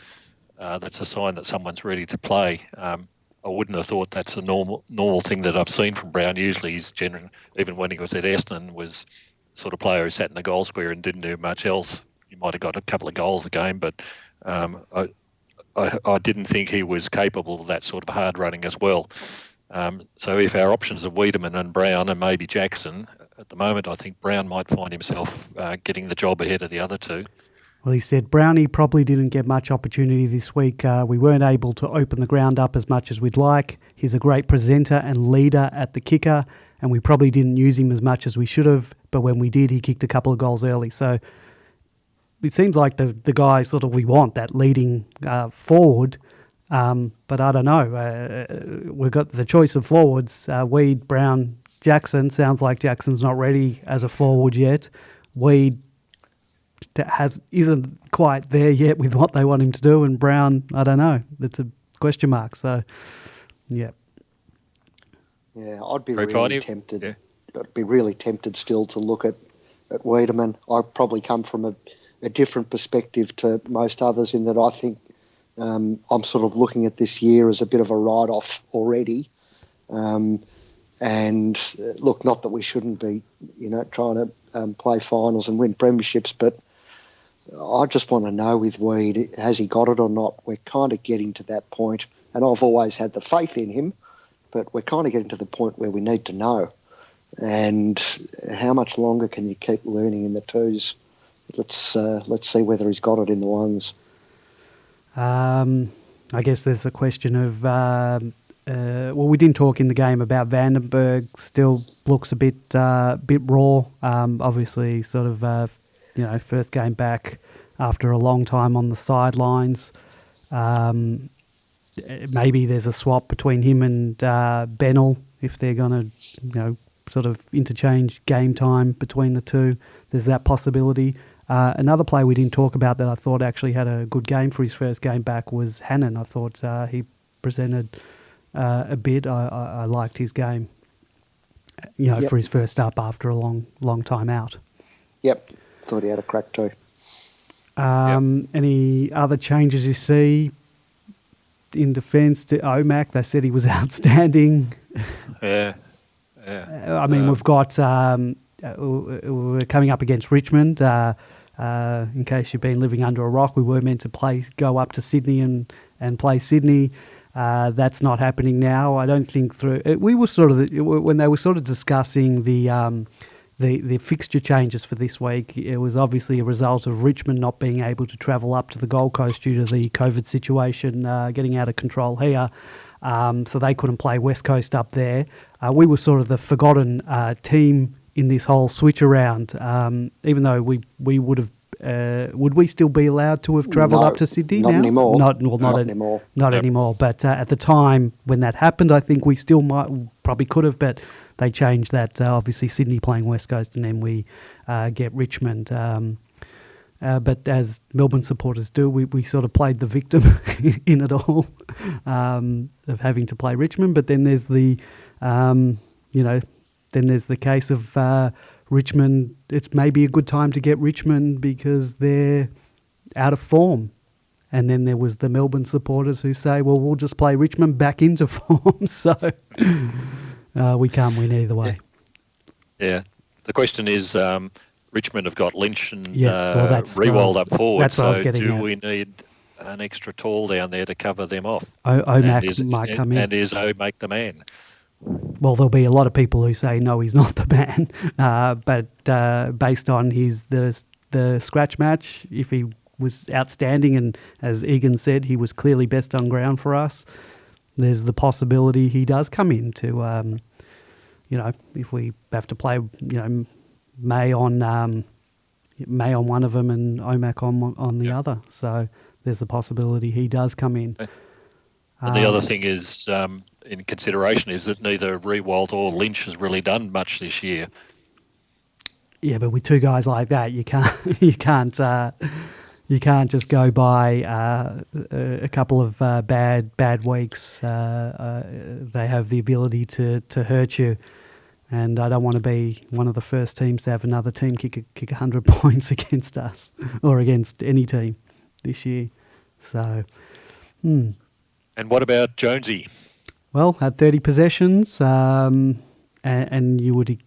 a sign that someone's ready to play. I wouldn't have thought that's a normal thing that I've seen from Brown. Usually he's even when he was at Essendon, was the sort of player who sat in the goal square and didn't do much else. He might have got a couple of goals a game, but I didn't think he was capable of that sort of hard running as well. So if our options are Wiedemann and Brown and maybe Jackson, at the moment I think Brown might find himself getting the job ahead of the other two. Well, he said Brownie probably didn't get much opportunity this week. We weren't able to open the ground up as much as we'd like. He's a great presenter and leader at the kicker, and we probably didn't use him as much as we should have, but when we did, he kicked a couple of goals early. So it seems like the guy sort of we want, that leading forward, but I don't know. We've got the choice of forwards, Weed, Brown, Jackson. Sounds like Jackson's not ready as a forward yet. Weed isn't quite there yet with what they want him to do, and Brown, I don't know. It's a question mark. So, yeah. Yeah, I'd be really tempted. Yeah. I'd be really tempted still to look at Wiedemann. I probably come from a different perspective to most others in that I think I'm sort of looking at this year as a bit of a write-off already. And look, not that we shouldn't be, trying to play finals and win premierships, but I just want to know with Weed, has he got it or not? We're kind of getting to that point, and I've always had the faith in him, but we're kind of getting to the point where we need to know. And how much longer can you keep learning in the twos? Let's see whether he's got it in the ones. I guess there's a question of we didn't talk in the game about Vandenberg. Still looks a bit raw. Obviously, sort of first game back after a long time on the sidelines. Maybe there's a swap between him and Bennell if they're going to sort of interchange game time between the two. There's that possibility. Another player we didn't talk about that I thought actually had a good game for his first game back was Hannon. I thought he presented a bit. I liked his game, for his first up after a long time out. Yep, thought he had a crack too. Any other changes you see in defence to Omac? They said he was outstanding. Yeah. I mean, we've got... we're coming up against Richmond. In case you've been living under a rock, we were meant to go up to Sydney and play Sydney. That's not happening now. I don't think we were sort of when they were sort of discussing the fixture changes for this week. It was obviously a result of Richmond not being able to travel up to the Gold Coast due to the COVID situation getting out of control here. So they couldn't play West Coast up there. We were sort of the forgotten team in this whole switch around, even though we would have, would we still be allowed to have travelled up to Sydney not now? Anymore. Not anymore. Not anymore. But at the time when that happened, I think we still probably could have, but they changed that. Obviously, Sydney playing West Coast, and then we get Richmond. But as Melbourne supporters do, we sort of played the victim in it all of having to play Richmond. But then there's the, then there's the case of Richmond. It's maybe a good time to get Richmond because they're out of form. And then there was the Melbourne supporters who say, well, we'll just play Richmond back into form. So we can't win either way. Yeah. The question is, Richmond have got Lynch and Riewoldt up forward. That's what I was getting at. Do we need an extra tall down there to cover them off? Omac might come in. And is Omac the man? Well, there'll be a lot of people who say, no, he's not the man. But based on the scratch match, if he was outstanding, and as Egan said, he was clearly best on ground for us, there's the possibility he does come in to, if we have to play, May on May on one of them and Omac on the other. So there's the possibility he does come in. And the other thing is, in consideration, is that neither Rewald or Lynch has really done much this year. Yeah, but with two guys like that, you can't just go by a couple of bad weeks. They have the ability to hurt you, and I don't want to be one of the first teams to have another team kick 100 points against us or against any team this year. So. And what about Jonesy? Well, had 30 possessions, and you would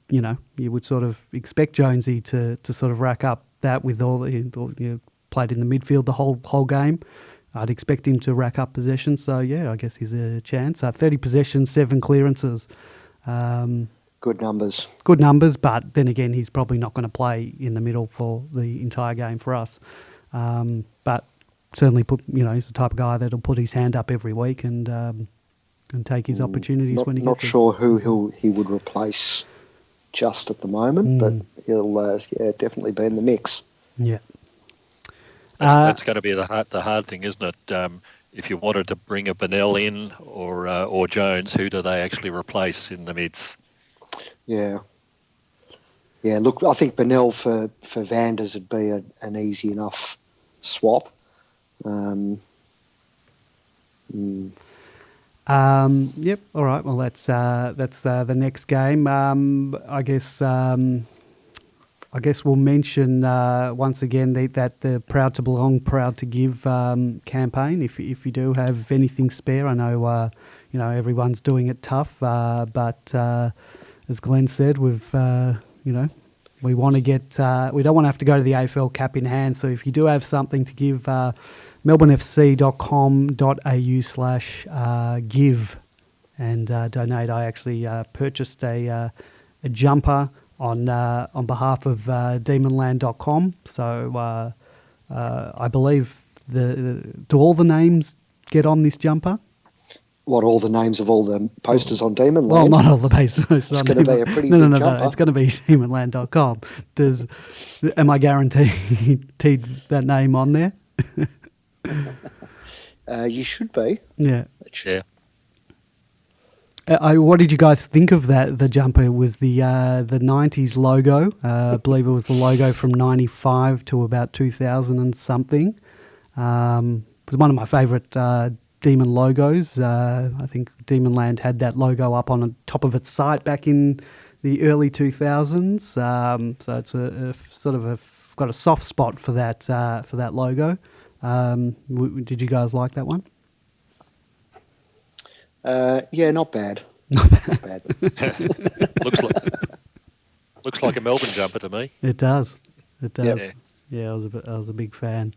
sort of expect Jonesy to sort of rack up that with all played in the midfield the whole game. I'd expect him to rack up possessions. So yeah, I guess he's a chance. 30 possessions, 7 clearances. Good numbers. Good numbers, but then again, he's probably not going to play in the middle for the entire game for us. But certainly he's the type of guy that'll put his hand up every week and take his opportunities when he gets it. Not sure who he would replace just at the moment, but he'll definitely be in the mix. Yeah. That's going to be the hard thing, isn't it? If you wanted to bring a Bennell in or Jones, who do they actually replace in the mids? Yeah. Yeah, look, I think Bennell for Vanders would be an easy enough swap. Yep. All right. Well, that's the next game. I guess we'll mention once again that the Proud to Belong, Proud to Give campaign. If you do have anything spare, I know everyone's doing it tough, but as Glenn said, we want to get. We don't want to have to go to the AFL cap in hand. So if you do have something to give, melbournefc.com.au/give and donate. I actually purchased a jumper on behalf of demonland.com. So I believe do all the names get on this jumper? What, all the names of all the posters on Demonland? Well, not all the posters it's on going to be a pretty big jumper. No, it's going to be demonland.com. Am I guaranteed that name on there? You should be. Yeah. Yeah. What did you guys think of that? The jumper was the 90s logo. I believe it was the logo from 95 to about 2000 and something. It was one of my favourite Demon logos. I think Demonland had that logo up on the top of its site back in the early 2000s. So it's got a soft spot for that logo. Did you guys like that one? Yeah, not bad. Not bad. Looks like a Melbourne jumper to me. It does. Yep. Yeah, I was a big fan.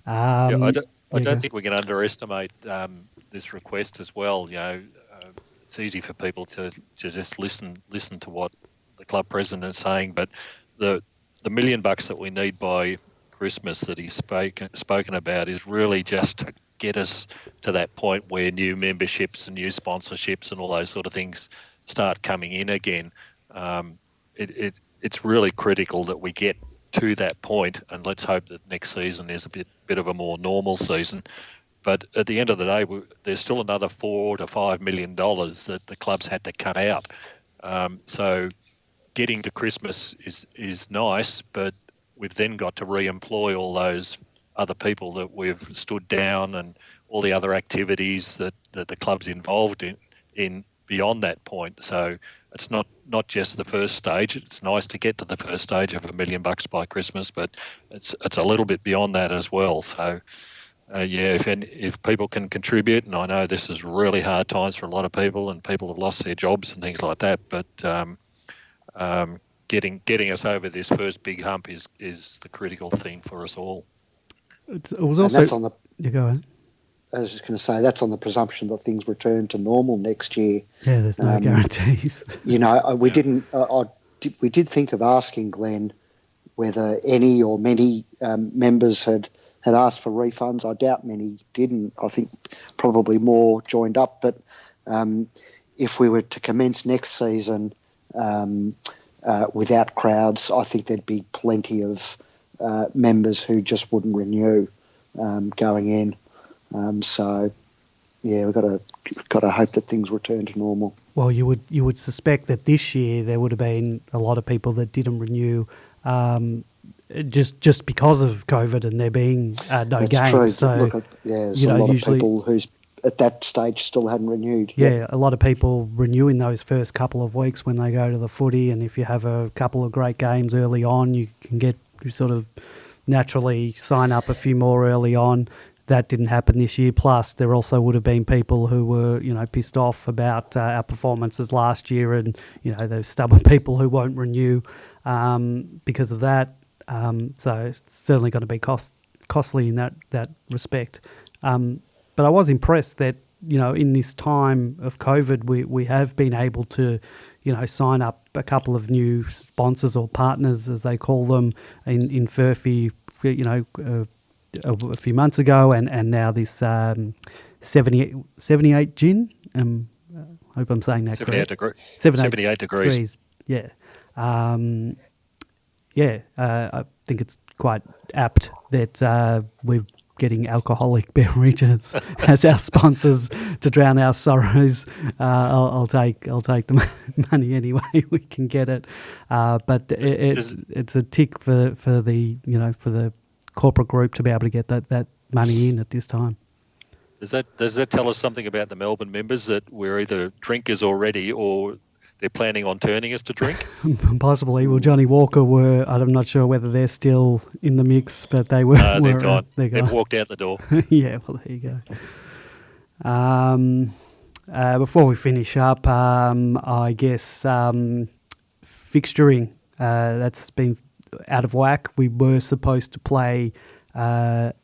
I don't think we can underestimate this request as well. It's easy for people to just listen to what the club president is saying, but the $1 million that we need by Christmas that he's spoken about is really just to get us to that point where new memberships and new sponsorships and all those sort of things start coming in again. It's really critical that we get to that point, and let's hope that next season is a bit of a more normal season. But at the end of the day, there's still another $4 to $5 million that the clubs had to cut out. So getting to Christmas is nice, but we've then got to re-employ all those other people that we've stood down and all the other activities that the club's involved in beyond that point. So it's not just the first stage. It's nice to get to the first stage of $1 million by Christmas, but it's a little bit beyond that as well. So if people can contribute, and I know this is really hard times for a lot of people, and people have lost their jobs and things like that, but getting us over this first big hump is the critical thing for us all. It was also. And that's on the. You go ahead. I was just going to say that's on the presumption that things return to normal next year. Yeah, there's no guarantees. We did think of asking Glenn whether any or many members had asked for refunds. I doubt many didn't. I think probably more joined up. But if we were to commence next season without crowds, I think there'd be plenty of members who just wouldn't renew going in. So we've got to hope that things return to normal. Well, you would suspect that this year there would have been a lot of people that didn't renew, just because of COVID and there being no That's games. true. So there's a lot of people who's at that stage still hadn't renewed. Yeah, a lot of people renew in those first couple of weeks when they go to the footy, and if you have a couple of great games early on, you sort of naturally sign up a few more early on. That didn't happen this year. Plus, there also would have been people who were, pissed off about our performances last year, and those stubborn people who won't renew because of that. So it's certainly going to be costly in that respect. But I was impressed that in this time of COVID, we have been able to sign up a couple of new sponsors or partners, as they call them, in Furphy, a few months ago, and now this 78 gin. I hope I'm saying that correct. 78 degrees. Yeah. I think it's quite apt that we're getting alcoholic beverages as our sponsors to drown our sorrows. I'll take the money any way we can get it. But it's a tick for the corporate group to be able to get that money in at this time. Does that tell us something about the Melbourne members, that we're either drinkers already or they're planning on turning us to drink? Possibly. Well, Johnny Walker I'm not sure whether they're still in the mix, but they were. They're gone. They've walked out the door. Yeah, well, there you go. Before we finish up, I guess fixturing, that's been out of whack. We were supposed to play the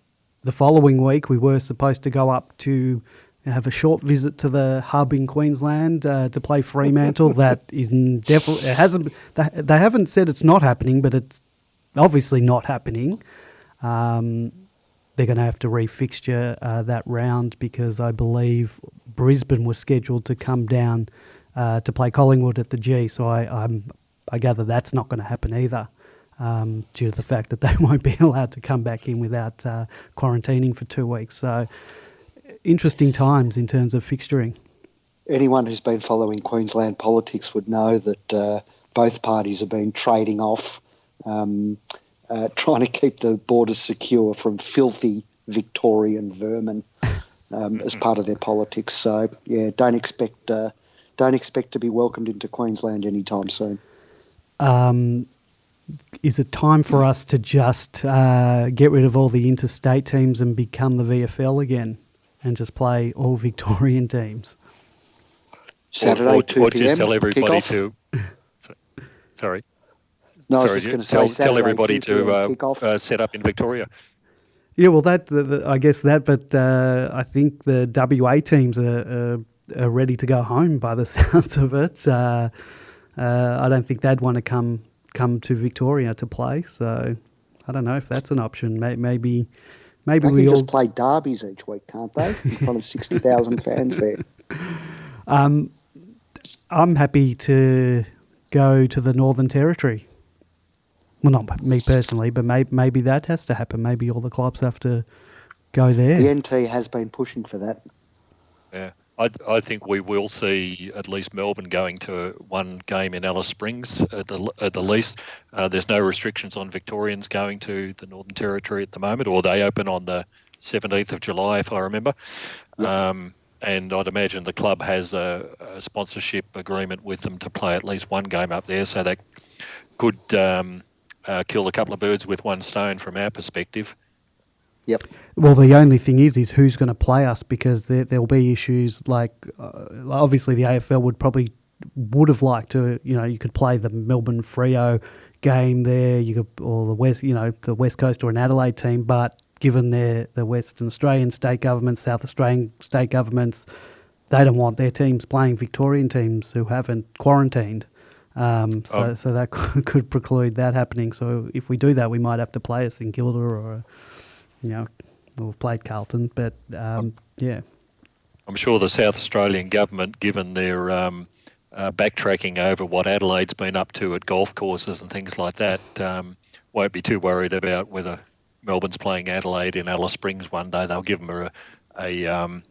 following week. We were supposed to go up to have a short visit to the hub in Queensland to play Fremantle. That is definitely, it hasn't. They haven't said it's not happening, but it's obviously not happening. They're going to have to refixture that round, because I believe Brisbane was scheduled to come down to play Collingwood at the G. So I gather that's not going to happen either, due to the fact that they won't be allowed to come back in without quarantining for 2 weeks. So interesting times in terms of fixturing. Anyone who's been following Queensland politics would know that both parties have been trading off, trying to keep the borders secure from filthy Victorian vermin as part of their politics. So don't expect to be welcomed into Queensland anytime soon. Is it time for us to just get rid of all the interstate teams and become the VFL again, and just play all Victorian teams? Saturday, 2 or p.m. just tell everybody kickoff. Sorry. No, I was just going to say tell everybody to set up in Victoria. Yeah, well, I guess that, but I think the WA teams are ready to go home by the sounds of it. I don't think they'd want to come to Victoria to play, so I don't know if that's an option. Maybe they we can all just play derbies each week, can't they? In front of 60,000 fans there. I'm happy to go to the Northern Territory. Well, not me personally, but maybe that has to happen. Maybe all the clubs have to go there. The NT has been pushing for that. Yeah, I think we will see at least Melbourne going to one game in Alice Springs at the least. There's no restrictions on Victorians going to the Northern Territory at the moment, or they open on the 17th of July, if I remember. Yep. And I'd imagine the club has a sponsorship agreement with them to play at least one game up there, so that could kill a couple of birds with one stone from our perspective. Yep. Well, the only thing is who's going to play us, because there'll be issues like obviously the AFL would have liked to, you could play the Melbourne Freo game there, or the West Coast or an Adelaide team, but given the Western Australian state governments, South Australian state governments, they don't want their teams playing Victorian teams who haven't quarantined. So that could preclude that happening. So if we do that, we might have to play a St Kilda or we've played Carlton, but yeah. I'm sure the South Australian government, given their backtracking over what Adelaide's been up to at golf courses and things like that, won't be too worried about whether Melbourne's playing Adelaide in Alice Springs one day. They'll give them a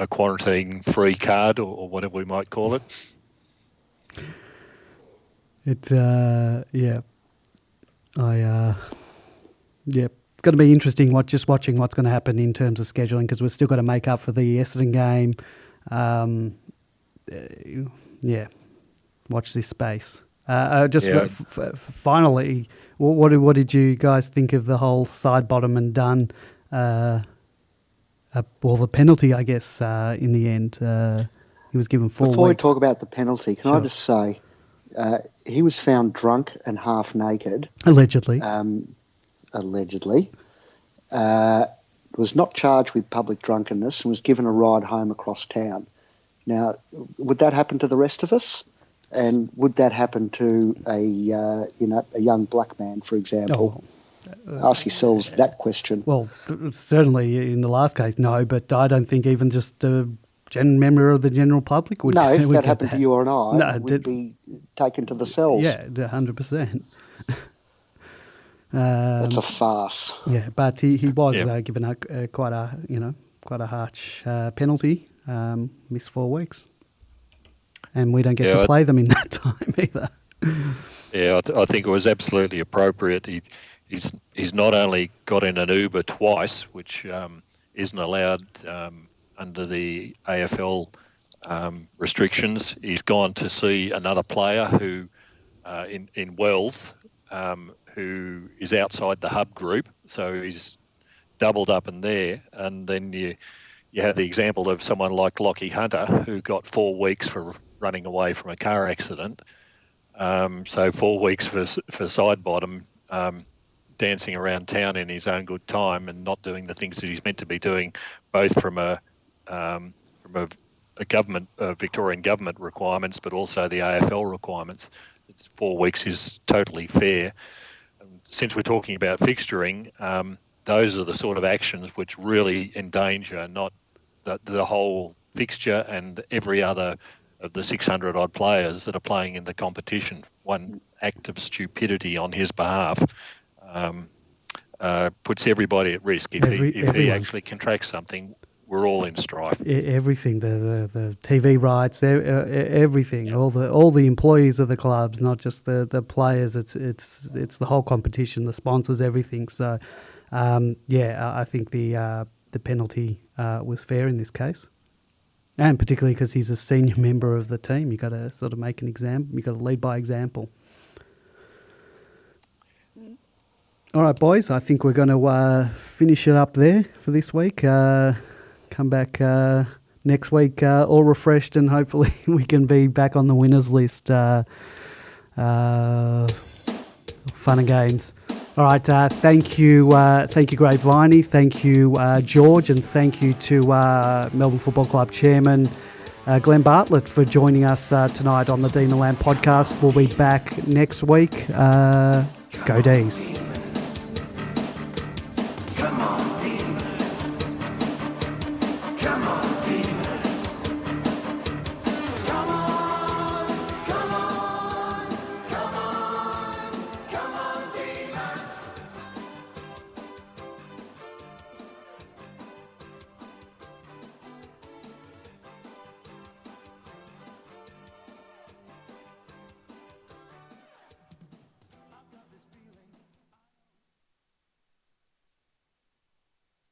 quarantine-free card or whatever we might call it. It's it's going to be interesting watching what's going to happen in terms of scheduling, because we've still got to make up for the Essendon game. Watch this space. Finally, what did you guys think of the whole side bottom and done? The penalty, I guess, in the end. He was given 4 weeks. Before we talk about the penalty, can Sure. I just say, he was found drunk and half naked. Allegedly. Was not charged with public drunkenness and was given a ride home across town. Now, would that happen to the rest of us? And would that happen to a young black man, for example? Ask yourselves that question. Well, certainly in the last case, no, but I don't think even just a member of the general public would. No, if would that happened to you or I, would be taken to the cells. Yeah, 100%. That's a farce. Yeah, but he was given quite a harsh penalty. Missed 4 weeks, and we don't get to play them in that time either. Yeah, I think it was absolutely appropriate. He's not only got in an Uber twice, which isn't allowed under the AFL restrictions. He's gone to see another player who in Wells. Who is outside the hub group, so he's doubled up in there. And then you have the example of someone like Lockie Hunter, who got 4 weeks for running away from a car accident. So 4 weeks for side bottom, dancing around town in his own good time and not doing the things that he's meant to be doing, both from a government, Victorian government requirements, but also the AFL requirements. 4 weeks is totally fair. Since we're talking about fixturing, those are the sort of actions which really endanger not the whole fixture and every other of the 600 odd players that are playing in the competition. One act of stupidity on his behalf puts everybody at risk. If he actually contracts something, we're all in strife. Everything, the TV rights, everything, all the employees of the clubs, not just the players. It's the whole competition, the sponsors, everything. So, I think the penalty was fair in this case, and particularly because he's a senior member of the team. You got to sort of make an example. You got to lead by example. All right, boys. I think we're going to finish it up there for this week. Come back next week all refreshed, and hopefully we can be back on the winners list. Fun and games. All right, thank you, Greg Viney, thank you, George, and thank you to Melbourne Football Club Chairman Glen Bartlett for joining us tonight on the Demon Lamb podcast. We'll be back next week. Go D's.